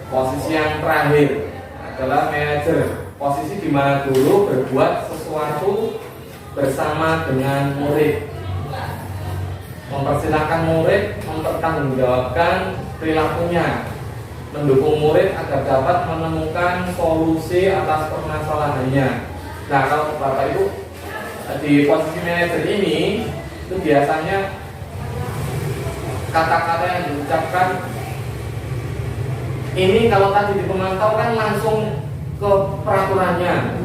Posisi yang terakhir adalah manajer, posisi di mana guru berbuat sesuatu bersama dengan murid, mempersilahkan murid mempertanggungjawabkan perilakunya, mendukung murid agar dapat menemukan solusi atas permasalahannya. Nah, kalau Bapak Ibu di posisi manajer ini itu biasanya kata-kata yang diucapkan ini, kalau tadi di pemantau kan langsung ke peraturannya,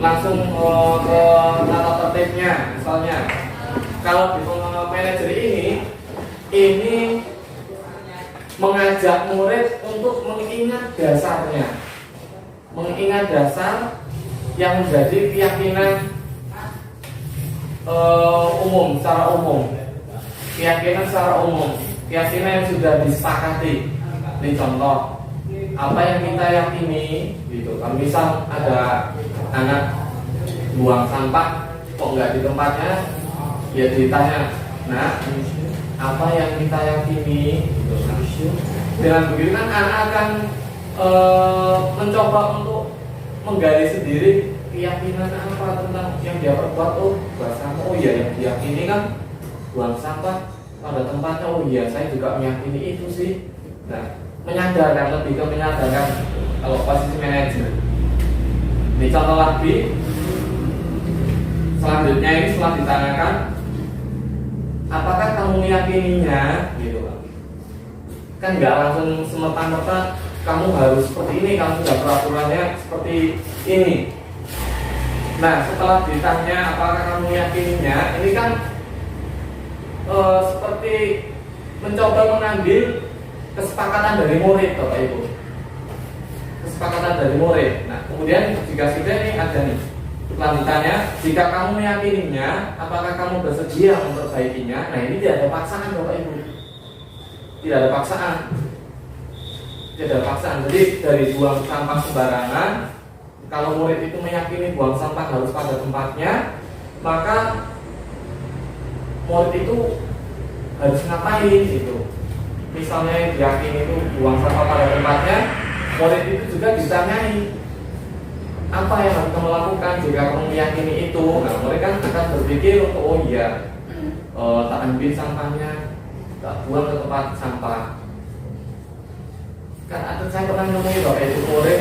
langsung ke tata tertibnya. Misalnya kalau di manajer ini mengajak murid untuk mengingat dasarnya, mengingat dasar yang menjadi keyakinan umum, secara umum, keyakinan secara umum, keyakinan yang sudah disepakati. ini contoh apa yang kita yakini gitu. Kalau misal ada anak buang sampah kok nggak di tempatnya, ya ditanya, nah apa yang kita yakini gitu. Nah, dengan begitu kan anak akan mencoba untuk menggali sendiri keyakinan apa tentang yang dia perbuat. Oh, buang sampah, oh iya yang diyakini kan buang sampah pada tempatnya, oh iya saya juga meyakini itu sih. Nah, menyadarkan, lebih ke menyadarkan kalau posisi manajer. Ini contoh lagi. Selanjutnya ini setelah ditanyakan, apakah kamu meyakininya gitu kan nggak langsung semerta-merta kamu harus seperti ini, kamu sudah peraturannya seperti ini. Nah, setelah ditanya apakah kamu meyakininya, ini kan seperti mencoba mengambil kesepakatan dari murid, Bapak Ibu. Kesepakatan dari murid. Nah, kemudian jika sudah ini ada nih lanjutannya, jika kamu meyakininya, apakah kamu bersedia memperbaikinya? Nah, ini tidak ada paksaan, Bapak Ibu. Tidak ada paksaan. Tidak ada paksaan. Jadi dari buang sampah sembarangan, kalau murid itu meyakini buang sampah harus pada tempatnya, maka murid itu harus ngapain gitu. Misalnya yang diyakini itu buang sampah pada tempatnya, murid itu juga ditanyai apa yang harus kamu lakukan jika kamu meyakini itu. Nah, mereka akan berpikir untuk oh iya, tak ambil sampahnya, tak buang ke tempat sampah. Kan saya pernah nemuin Bapak Ibu murid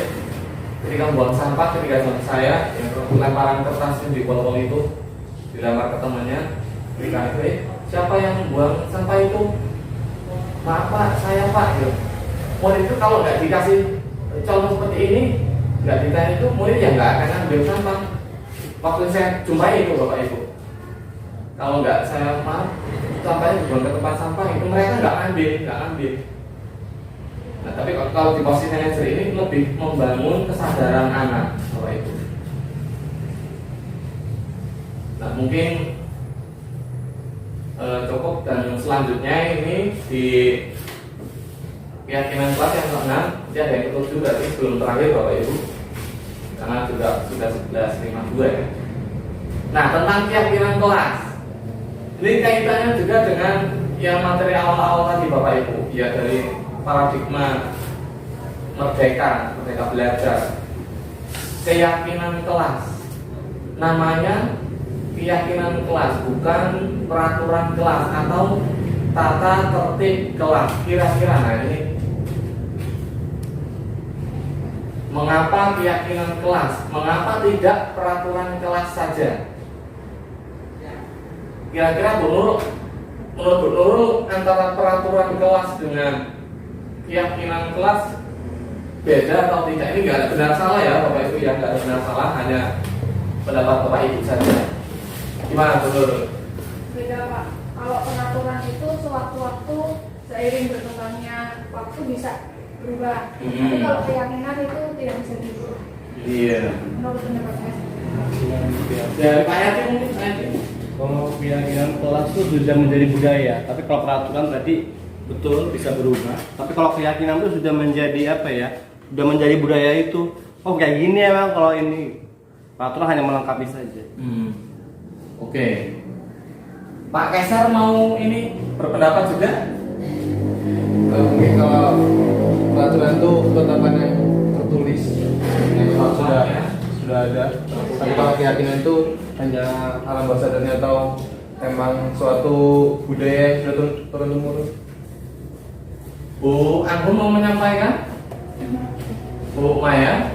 ketika buang sampah, ketika saya yang lemparan kertas yang di botol itu dilempar ke temannya, ketika siapa yang membuang sampah itu? Maaf Pak, saya Pak gitu. Murid itu kalau nggak dikasih contoh seperti ini, nggak ditanya itu, murid ya nggak akan ambil sampah. Waktu saya jumpai itu Bapak Ibu, kalau nggak saya maaf, sampahnya dibuang ke tempat sampah itu mereka nggak ambil. Nah, tapi kalau di posisi manajer ini lebih membangun kesadaran anak Bapak Ibu. Nah, mungkin cukup, dan selanjutnya ini di keyakinan kelas yang ke-6, jadi ada yang ketujuh berarti sebelum terakhir Bapak Ibu, karena juga sudah 11.52 ya. Nah, tentang keyakinan kelas, ini kaitannya juga dengan yang materi awal-awal tadi Bapak Ibu, ya dari paradigma merdeka belajar, keyakinan kelas, namanya keyakinan kelas, bukan peraturan kelas atau tata tertib kelas. Kira-kira nah ini mengapa keyakinan kelas, mengapa tidak peraturan kelas saja? Kira-kira menurut Bu Nurul antara peraturan kelas dengan keyakinan kelas beda atau tidak? Ini nggak ada benar salah ya Bapak Ibu ya, nggak ada benar salah, hanya pendapat Bapak Ibu saja. Gimana Bu Nurul? Beda Pak. Kalau peraturan itu sewaktu-waktu seiring berkembangnya waktu bisa berubah. Tapi kalau keyakinan itu tidak bisa berubah. Iya. Menurut pendapat saya. Dari Pak Yati mungkin saya. Kalau keyakinan kelas itu sudah menjadi budaya, tapi kalau peraturan tadi betul bisa berubah. Tapi kalau keyakinan itu sudah menjadi apa ya? Sudah menjadi budaya itu. Oh kayak gini emang, kalau ini peraturan hanya melengkapi saja. Oke. Pak Kaisar mau ini berpendapat juga? Mungkin kalau peraturan itu ketetapannya tertulis, sudah ada. Tapi kalau keyakinan itu hanya alam bawah sadarnya atau emang suatu budaya yang sudah turun temurun. Bu Anggun mau menyampaikan? Bu Maya?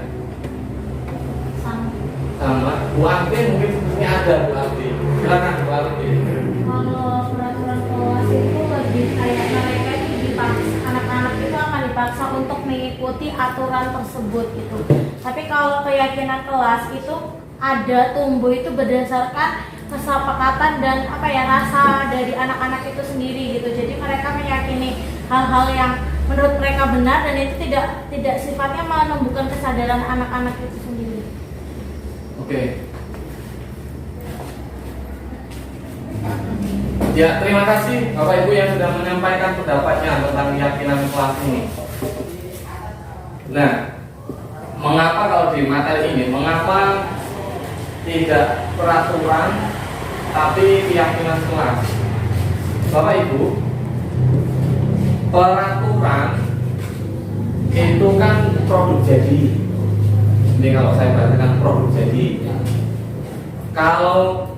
Sama. Bu Anggi mungkin ini ada Bu Anggi. Silakan Bu Anggi. Kalau peraturan kelas itu lebih kayak mereka itu dipaksa, anak-anak itu akan dipaksa untuk mengikuti aturan tersebut gitu. Tapi kalau keyakinan kelas itu ada tumbuh itu berdasarkan kesepakatan dan apa ya, rasa dari anak-anak itu sendiri gitu. Jadi mereka meyakini hal-hal yang menurut mereka benar dan itu tidak sifatnya menumbuhkan kesadaran anak-anak itu sendiri. Oke. Ya, terima kasih Bapak Ibu yang sudah menyampaikan pendapatnya tentang keyakinan kelas ini. Nah, mengapa kalau di materi ini, mengapa tidak peraturan tapi keyakinan kelas? Bapak Ibu, peraturan itu kan produk jadi. Ini kalau saya bahasakan produk jadi. Kalau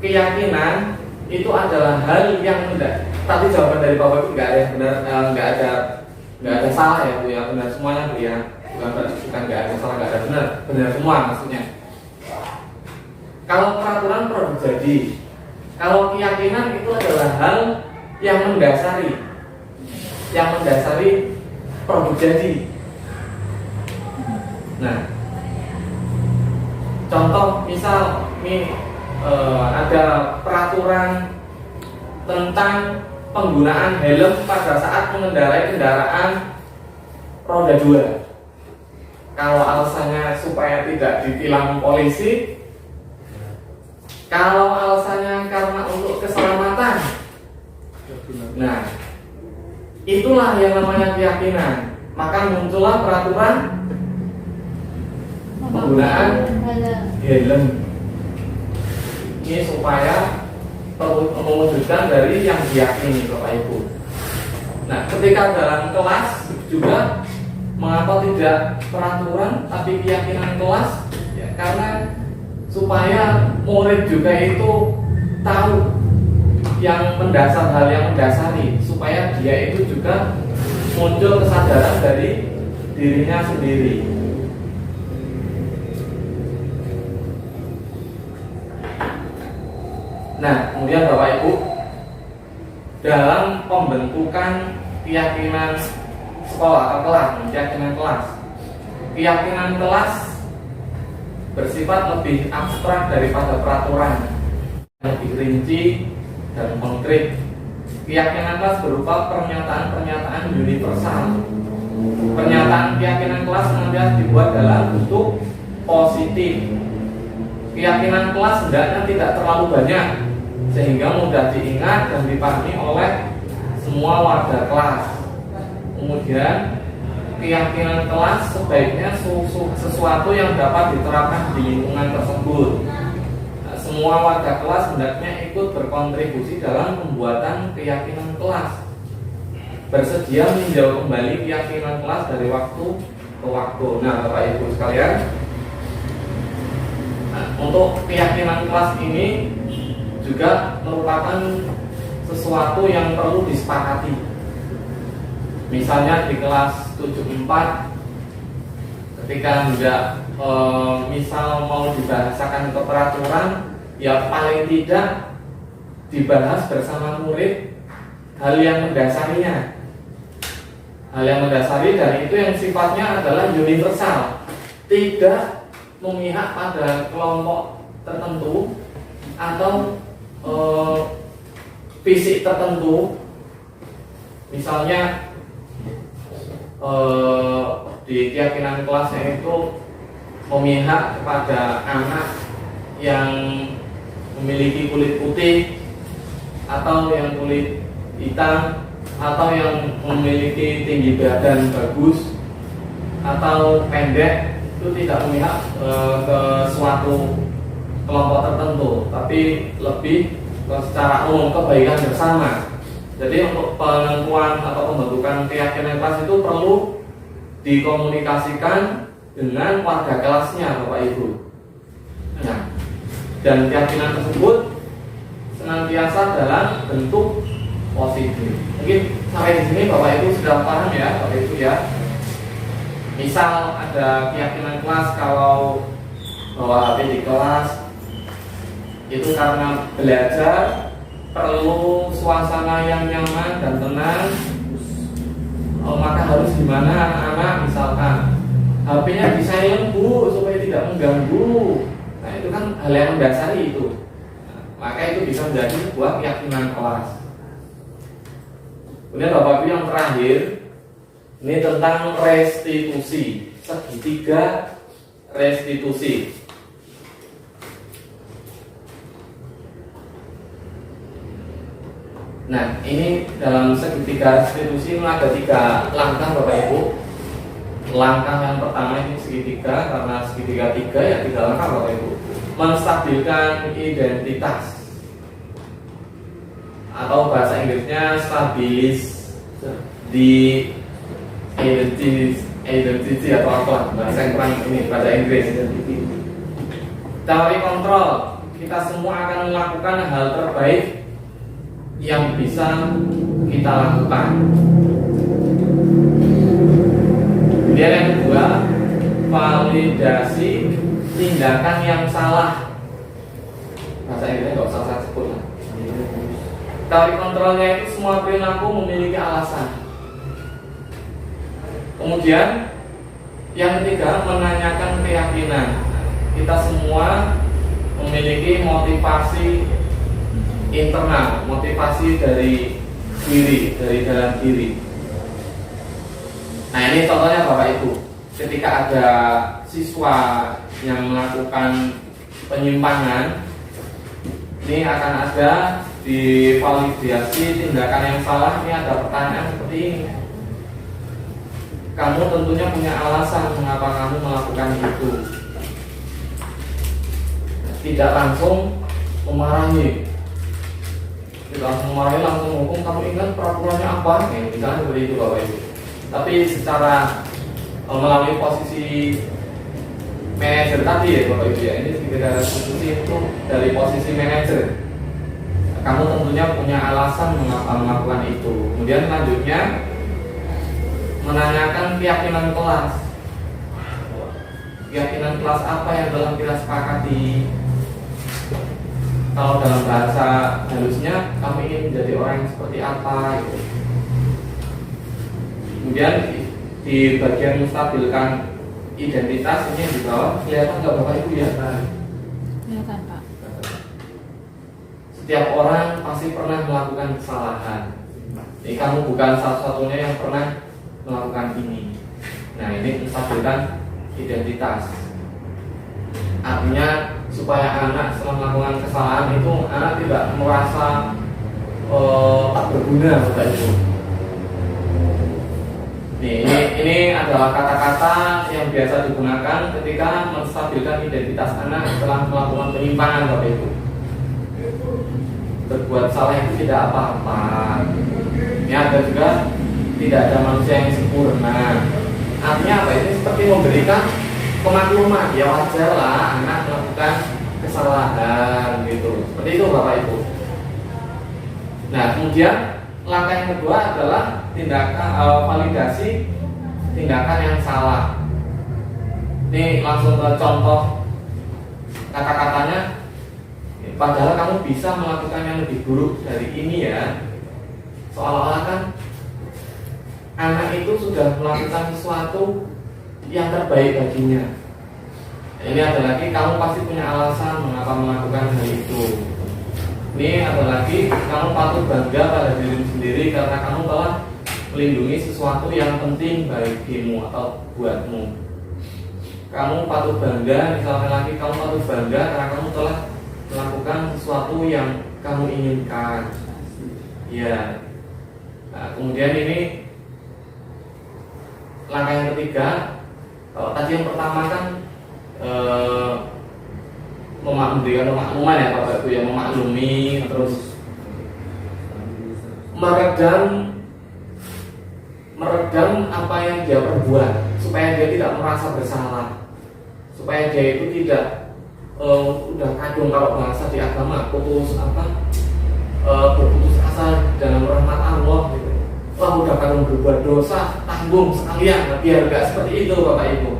keyakinan itu adalah hal yang tidak. Tapi jawaban dari Bapak Ibu nggak ada benar, nggak ada salah ya Bu ya, benar semuanya Bu ya. Bukan nggak ada salah, nggak ada benar, benar semua maksudnya. Kalau peraturan produk jadi, kalau keyakinan itu adalah hal yang mendasari produk jadi. Nah, contoh misal ini ada peraturan tentang penggunaan helm pada saat mengendarai kendaraan roda 2. Kalau alasannya supaya tidak ditilang polisi, kalau alasannya karena untuk keselamatan, nah itulah yang namanya keyakinan. Maka muncullah peraturan penggunaan helm. Ini supaya mewujudkan dari yang diyakini Bapak Ibu. Nah, ketika dalam kelas juga mengapa tidak peraturan tapi keyakinan kelas? Ya, karena supaya murid juga itu tahu yang mendasar, hal yang mendasari, supaya dia itu juga muncul kesadaran dari dirinya sendiri. Nah, kemudian Bapak Ibu, dalam pembentukan keyakinan sekolah atau kelas, keyakinan kelas bersifat lebih abstrak daripada peraturan, lebih rinci dan konkret. Keyakinan kelas berupa pernyataan-pernyataan universal. Pernyataan keyakinan kelas senantiasa dibuat dalam bentuk positif. Keyakinan kelas hendaknya tidak terlalu banyak sehingga mudah diingat dan dipahami oleh semua warga kelas. Kemudian keyakinan kelas sebaiknya sesuatu yang dapat diterapkan di lingkungan tersebut. Nah, semua warga kelas hendaknya ikut berkontribusi dalam pembuatan keyakinan kelas. Bersedia meninjau kembali keyakinan kelas dari waktu ke waktu. Nah, Bapak Ibu sekalian, untuk keyakinan kelas ini juga merupakan sesuatu yang perlu disepakati. Misalnya di kelas 74, ketika hendak misal mau dibahasakan ke peraturan, ya paling tidak dibahas bersama murid hal yang mendasarinya. Hal yang mendasari dan itu yang sifatnya adalah universal, tidak memihak pada kelompok tertentu atau fisik tertentu. Misalnya di keyakinan kelasnya itu memihak kepada anak yang memiliki kulit putih atau yang kulit hitam atau yang memiliki tinggi badan bagus atau pendek, itu tidak memihak ke suatu kelompok tertentu, tapi lebih secara umum kebaikan bersama. Jadi untuk penentuan atau pembentukan keyakinan kelas itu perlu dikomunikasikan dengan warga kelasnya, Bapak Ibu. Nah, dan keyakinan tersebut senantiasa dalam bentuk positif. Mungkin sampai di sini Bapak Ibu sudah paham ya, Bapak Ibu ya. Misal ada keyakinan kelas kalau bahwa HP di kelas itu karena belajar perlu suasana yang nyaman dan tenang, maka harus gimana anak-anak, misalkan HP-nya di silent Bu supaya tidak mengganggu. Nah, itu kan hal yang mendasari itu. Nah, maka itu bisa menjadi sebuah keyakinan kelas. Kemudian Bapak Ibu yang terakhir, ini tentang restitusi, segitiga restitusi. Nah, ini dalam segitiga restitusi ada 3 langkah Bapak Ibu. langkah yang pertama ini segitiga, karena segitiga tiga ya 3 langkah Bapak Ibu. Menstabilkan identitas, atau bahasa Inggrisnya stabilis di identity atau apa bahasa yang kurang ini bahasa Inggris. Teori kontrol, kita semua akan melakukan hal terbaik yang bisa kita lakukan. Kemudian yang kedua, validasi tindakan yang salah. Bahasa Inggrisnya nggak usah saya sebut lah. Teori kontrolnya itu semua perilaku memiliki alasan. Kemudian yang ketiga, menanyakan keyakinan. Kita semua memiliki motivasi internal, motivasi dari diri, dari dalam diri. Nah ini contohnya Bapak Ibu, ketika ada siswa yang melakukan penyimpangan, ini akan ada di validasi tindakan yang salah. Ini ada pertanyaan seperti ini. Kamu tentunya punya alasan mengapa kamu melakukan itu. Tidak langsung memarahi, tidak langsung memarahi, langsung hukum. Kamu ingat peraturannya apa? Misalnya seperti itu Bapak Ibu. Tapi secara melalui posisi manajer tadi ya Bapak Ibu ya, ini sekitar institusi itu dari posisi manajer. Kamu tentunya punya alasan mengapa melakukan itu. Kemudian selanjutnya menanyakan keyakinan kelas. Keyakinan kelas apa yang telah kita sepakati? Kalau dalam bahasa halusnya, kamu ingin menjadi orang yang seperti apa? Gitu. Kemudian di bagian menstabilkan identitas ini di bawah, kelihatan nggak Bapak Ibu ya? Kelihatan Pak. Setiap orang pasti pernah melakukan kesalahan. Jadi kamu bukan satu-satunya yang pernah melakukan ini. Nah ini menstabilkan identitas. Artinya supaya anak setelah melakukan kesalahan itu anak tidak merasa tak berguna Bapak Ibu. Nih, ini adalah kata-kata yang biasa digunakan ketika menstabilkan identitas anak setelah melakukan penyimpangan Bapak Ibu. Berbuat salah itu tidak apa-apa. Ini ada juga tidak ada manusia yang sempurna. Artinya apa? Ini seperti memberikan pemakluman. Ya wajar lah anak melakukan kesalahan gitu. Seperti itu Bapak Ibu. Nah kemudian langkah yang kedua adalah tindakan validasi tindakan yang salah. Ini langsung ke contoh kata-katanya. Padahal kamu bisa melakukan yang lebih buruk dari ini ya. Seolah-olah kan anak itu sudah melakukan sesuatu yang terbaik baginya. Ini ada lagi, kamu pasti punya alasan mengapa melakukan hal itu. Ini ada lagi, kamu patut bangga pada diri sendiri karena kamu telah melindungi sesuatu yang penting bagimu atau buatmu. Kamu patut bangga, misalkan lagi kamu patut bangga karena kamu telah melakukan sesuatu yang kamu inginkan. Ya. Nah, kemudian ini langkah yang ketiga. Kalau tadi yang pertama kan memberikan pemakluman ya Bapak Ibu, yang memaklumi, terus meredam apa yang dia perbuat supaya dia tidak merasa bersalah, supaya dia itu tidak udah kadung kalau bahasa di agama berputus asa dalam rahmat Allah gitu. Wah udah kadung berbuat dosa, tanggung sekalian, biar gak seperti itu Bapak Ibu.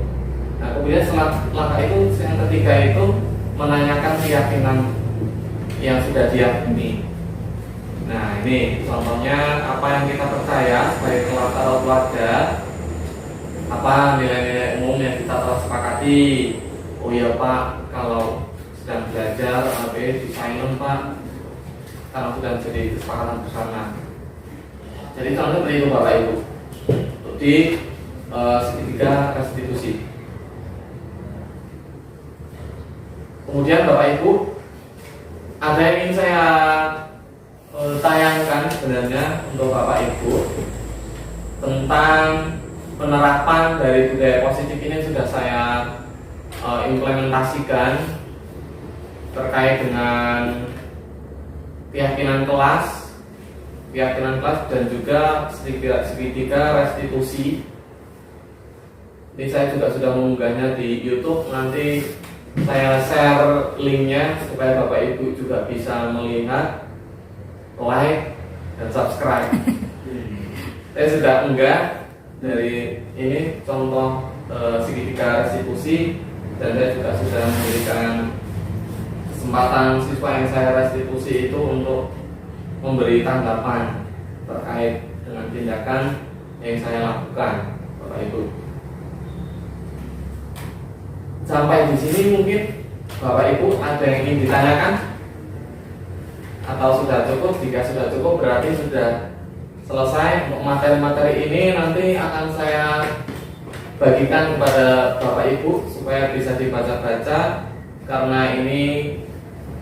Nah kemudian setelah langkah itu yang ketiga itu menanyakan keyakinan yang sudah diyakini. Nah ini contohnya apa yang kita percaya sebagai keluarga, apa nilai-nilai umum yang kita telah sepakati. Oh ya Pak, kalau sedang belajar di silent Pak, karena sudah menjadi kesepakatan bersama. Jadi contohnya seperti itu Bapak Ibu di segitiga restitusi. Kemudian Bapak Ibu, ada yang ingin saya tayangkan sebenarnya untuk Bapak Ibu tentang penerapan dari budaya positif ini sudah saya implementasikan terkait dengan keyakinan kelas dan juga segitiga restitusi. Ini saya juga sudah mengunggahnya di YouTube. Nanti saya share linknya supaya Bapak Ibu juga bisa melihat, like, dan subscribe. Saya sudah unggah dari ini contoh segitiga restitusi, dan saya juga sudah memberikan kesempatan siswa yang saya restitusi itu untuk memberi tanggapan terkait dengan tindakan yang saya lakukan, Bapak Ibu. Sampai di sini mungkin Bapak Ibu ada yang ingin ditanyakan atau sudah cukup? Jika sudah cukup berarti sudah selesai. Untuk materi-materi ini nanti akan saya bagikan kepada Bapak Ibu supaya bisa dibaca-baca, karena ini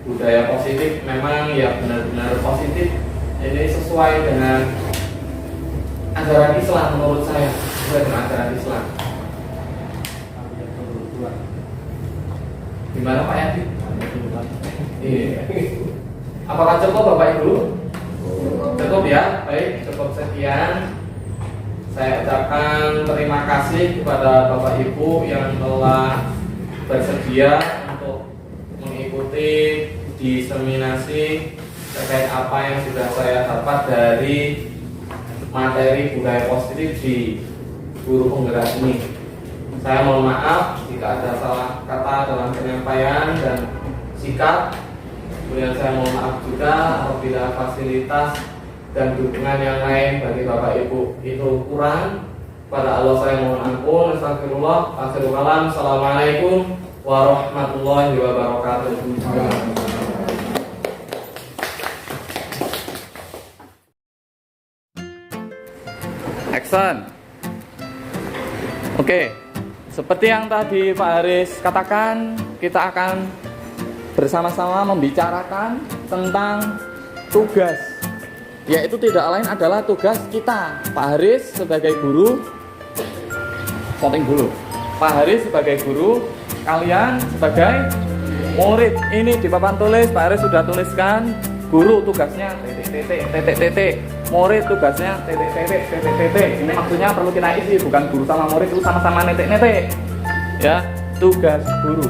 budaya positif memang ya benar-benar positif. Ini sesuai dengan ajaran Islam menurut saya, sesuai dengan ajaran Islam. Gimana Pak Yadi? Iya. Apakah cukup Bapak Ibu? Cukup ya? Baik, cukup sekian. Saya ucapkan terima kasih kepada Bapak Ibu yang telah bersedia untuk mengikuti diseminasi terkait apa yang sudah saya dapat dari materi budaya positif di Guru Penggerak ini. Saya mohon maaf jika ada salah kata dalam penyampaian dan sikap. Kemudian saya mohon maaf juga apabila fasilitas dan dukungan yang lain bagi Bapak Ibu itu kurang. Pada Allah saya mohon ampun. Astagfirullah. Akhirul kalam. Assalamualaikum warahmatullahi wabarakatuh. Action. Oke, seperti yang tadi Pak Haris katakan, kita akan bersama-sama membicarakan tentang tugas, yaitu tidak lain adalah tugas kita. Pak Haris sebagai guru, setting dulu. Pak Haris sebagai guru, kalian sebagai murid. Ini di papan tulis Pak Haris sudah tuliskan, guru tugasnya titik, murid tugasnya titik. Ini maksudnya perlu kita isi, bukan guru sama murid itu sama-sama netik. Ya, tugas guru,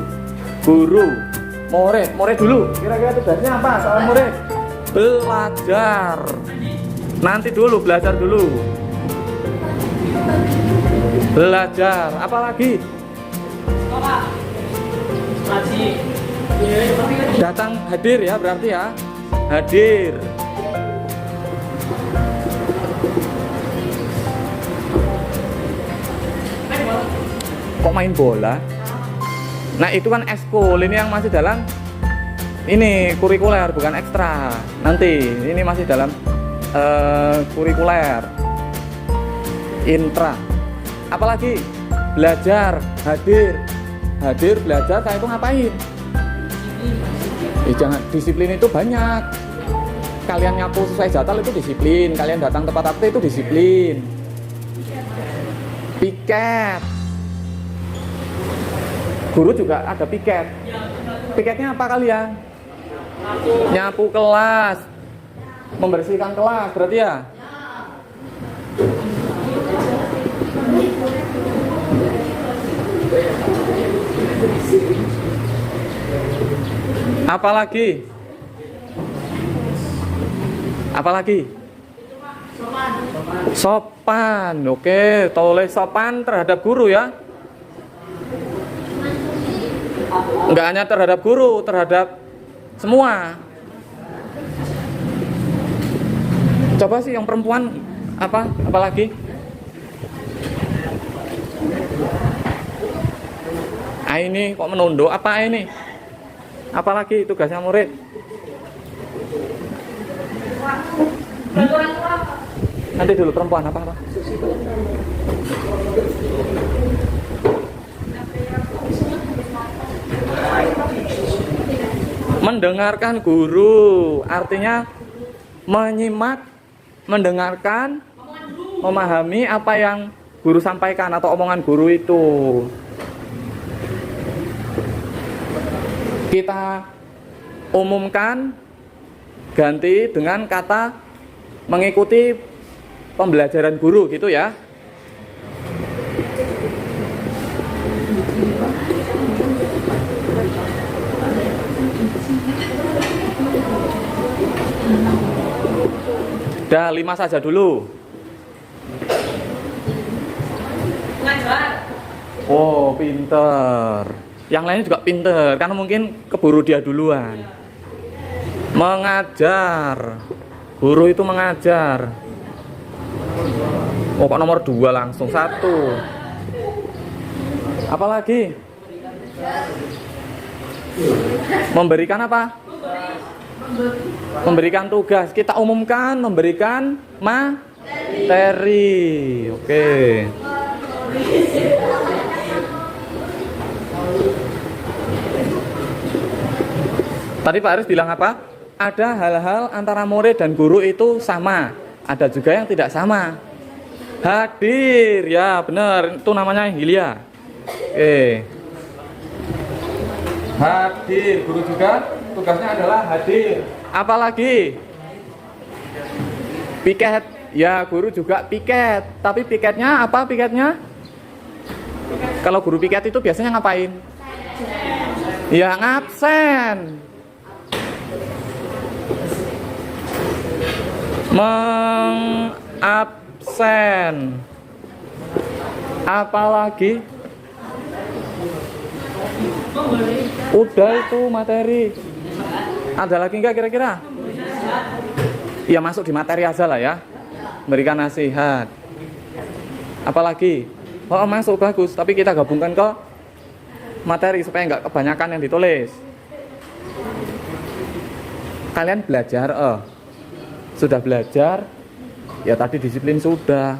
murid dulu. Kira-kira tugasnya apa? Soal murid, belajar. Nanti dulu belajar dulu. Belajar, apalagi? Datang hadir ya, berarti ya. Hadir. Kok main bola? Nah itu kan ekskul, ini yang masih dalam ini kurikuler, bukan ekstra. Nanti ini masih dalam kurikuler, intra. Apalagi belajar, hadir, belajar. Saya itu ngapain? Jangan, disiplin itu banyak. Kalian nyapu sesuai jadwal itu disiplin. Kalian datang tepat waktu itu disiplin. Piket. Guru juga ada piket. Piketnya apa kalian? Nyapu kelas, membersihkan kelas, berarti ya? Apalagi? Sopan. Oke, tulis sopan terhadap guru ya. Enggak hanya terhadap guru, terhadap semua. Coba sih yang perempuan apalagi? Ini kok menunduk apa ini? Apalagi tugasnya murid? Nanti dulu perempuan apa? Mendengarkan guru, artinya menyimak, mendengarkan, memahami apa yang guru sampaikan atau omongan guru itu. Kita umumkan ganti dengan kata mengikuti pembelajaran guru gitu ya. Dah 5 saja dulu. Oh, pinter. Yang lainnya juga pinter, karena mungkin keburu dia duluan. Mengajar. Guru itu mengajar. Oh, kok nomor 2 langsung 1. Apalagi? Memberikan apa? Memberikan tugas. Kita umumkan memberikan materi. Oke. Tadi Pak Aris bilang apa? Ada hal-hal antara murid dan guru itu sama. Ada juga yang tidak sama. Hadir, ya benar. Itu namanya Hilya. Oke. Hadir, guru juga tugasnya adalah hadir. Apalagi? Piket. Ya, guru juga piket. Tapi piketnya apa piketnya? Kalau guru piket itu biasanya ngapain? Ya, ngabsen. Mengabsen. Apalagi? Udah itu materi. Ada lagi enggak kira-kira? Ya masuk di materi aja lah ya. Memberikan nasihat. Apalagi? Oh masuk bagus, tapi kita gabungkan ke materi supaya enggak kebanyakan yang ditulis. Kalian belajar, sudah belajar? Ya tadi disiplin sudah.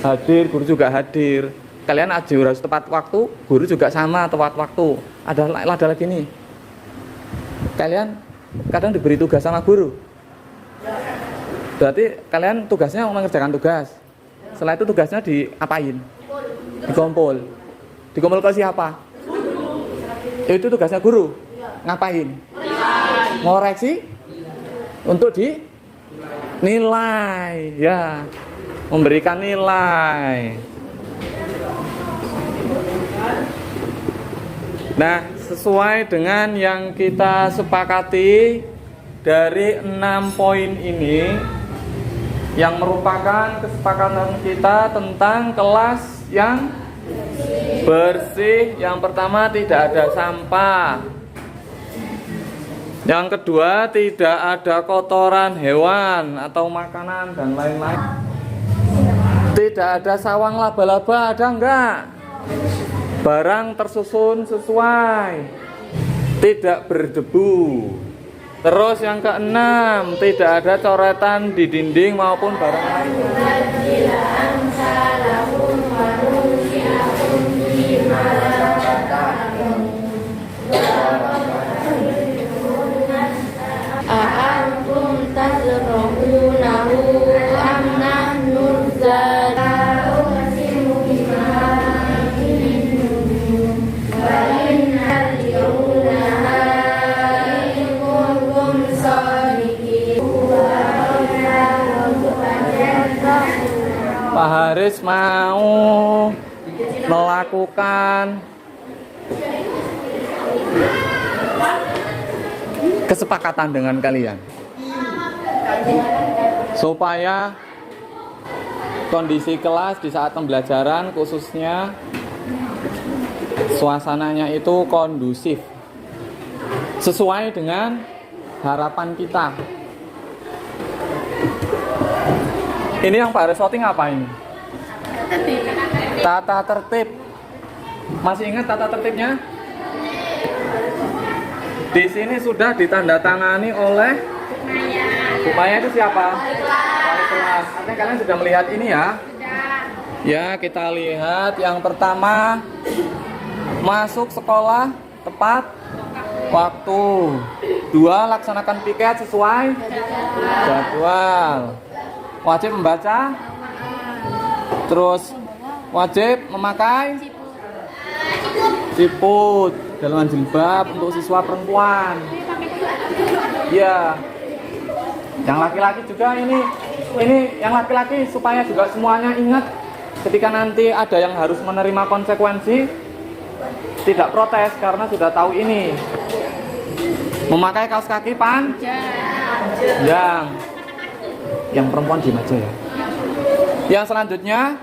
Hadir, guru juga hadir. Kalian aja harus tepat waktu, guru juga sama tepat waktu. Ada lagi nih. Kalian kadang diberi tugas sama guru. Berarti kalian tugasnya mengerjakan tugas. Setelah itu tugasnya diapain? Dikumpul. Dikumpul ke siapa? Itu tugasnya guru. Ngapain? Ngoreksi untuk dinilai, ya. Memberikan nilai. Nah, sesuai dengan yang kita sepakati dari 6 poin ini yang merupakan kesepakatan kita tentang kelas yang bersih. Yang pertama, tidak ada sampah. Yang kedua, tidak ada kotoran hewan atau makanan dan lain-lain. Tidak ada sawang laba-laba, ada enggak? Barang tersusun sesuai, tidak berdebu. Terus yang keenam, tidak ada coretan di dinding maupun barang lain. A'antum tazra'unahu am nahnu zari'un wa inna al-yawma ikum sadiqin. Pak Haris mau melakukan kesepakatan dengan kalian supaya kondisi kelas di saat pembelajaran khususnya suasananya itu kondusif sesuai dengan harapan kita. Ini yang Pak Haris voting apa ini? Tata tertib. Masih ingat tata tertibnya? Di sini sudah ditandatangani oleh Bu Maya. Itu siapa? Wali kelas. Artinya kalian sudah melihat ini ya? Ya, kita lihat yang pertama, masuk sekolah tepat waktu. 2, laksanakan piket sesuai jadwal. Wajib membaca Terus wajib memakai siput dalaman jilbab untuk siswa perempuan. Iya. Yang laki-laki juga ini yang laki-laki supaya juga semuanya ingat ketika nanti ada yang harus menerima konsekuensi tidak protes karena sudah tahu ini. Memakai kaos kaki panjang. Yang perempuan diem aja ya. Yang selanjutnya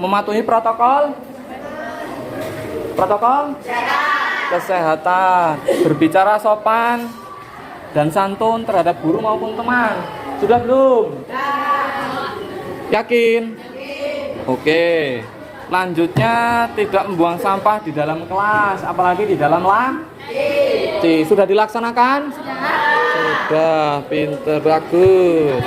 mematuhi protokol kesehatan, berbicara sopan dan santun terhadap guru maupun teman. Sudah belum? Yakin? Oke. Lanjutnya tidak membuang sampah di dalam kelas, apalagi di dalam laci. Sudah dilaksanakan? Sudah, pinter, bagus.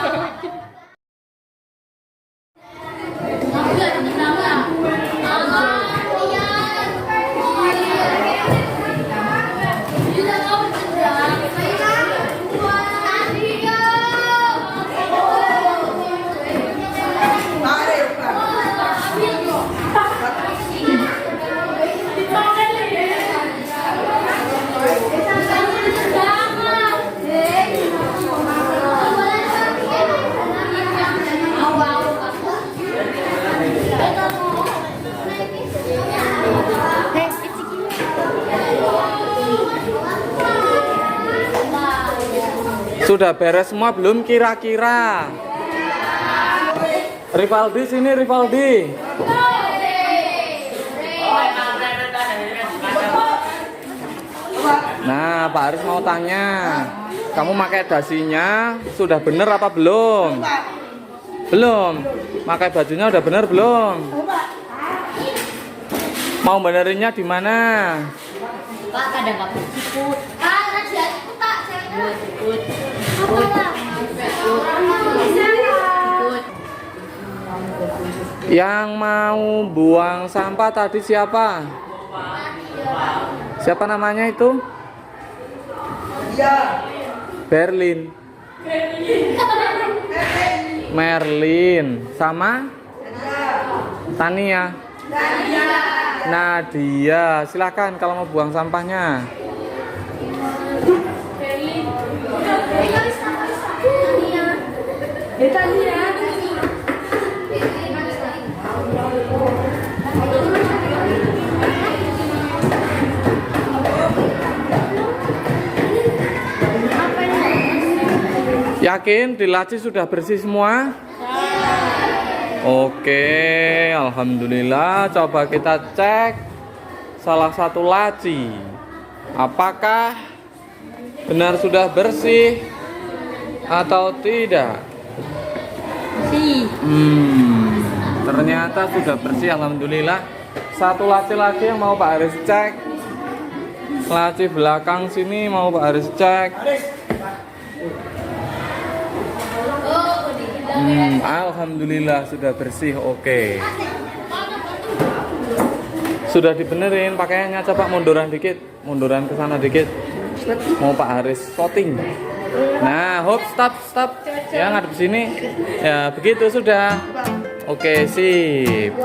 Sudah beres semua belum kira-kira? Rivaldi sini, Rivaldi. Nah, Pak Aris mau tanya, kamu pakai dasinya sudah bener apa belum? Belum. Pakai bajunya udah bener belum? Mau benerinnya di mana? Pak, kadang nggak siput. Yang mau buang sampah tadi siapa? Siapa namanya itu? Berlin. Merlin sama Tania. Nadia. Silakan kalau mau buang sampahnya. Yakin di laci sudah bersih semua? Oke, alhamdulillah. Coba kita cek salah satu laci. Apakah benar sudah bersih atau tidak? Ternyata sudah bersih, alhamdulillah. Satu laci lagi yang mau Pak Aris cek. Laci belakang sini mau Pak Aris cek. Alhamdulillah sudah bersih, oke. Sudah dibenerin pakaiannya, coba munduran dikit, munduran ke sana dikit. Mau Pak Haris shooting. Nah, hop, stop. Ya ngadep sini. Ya begitu sudah. Oke, sip.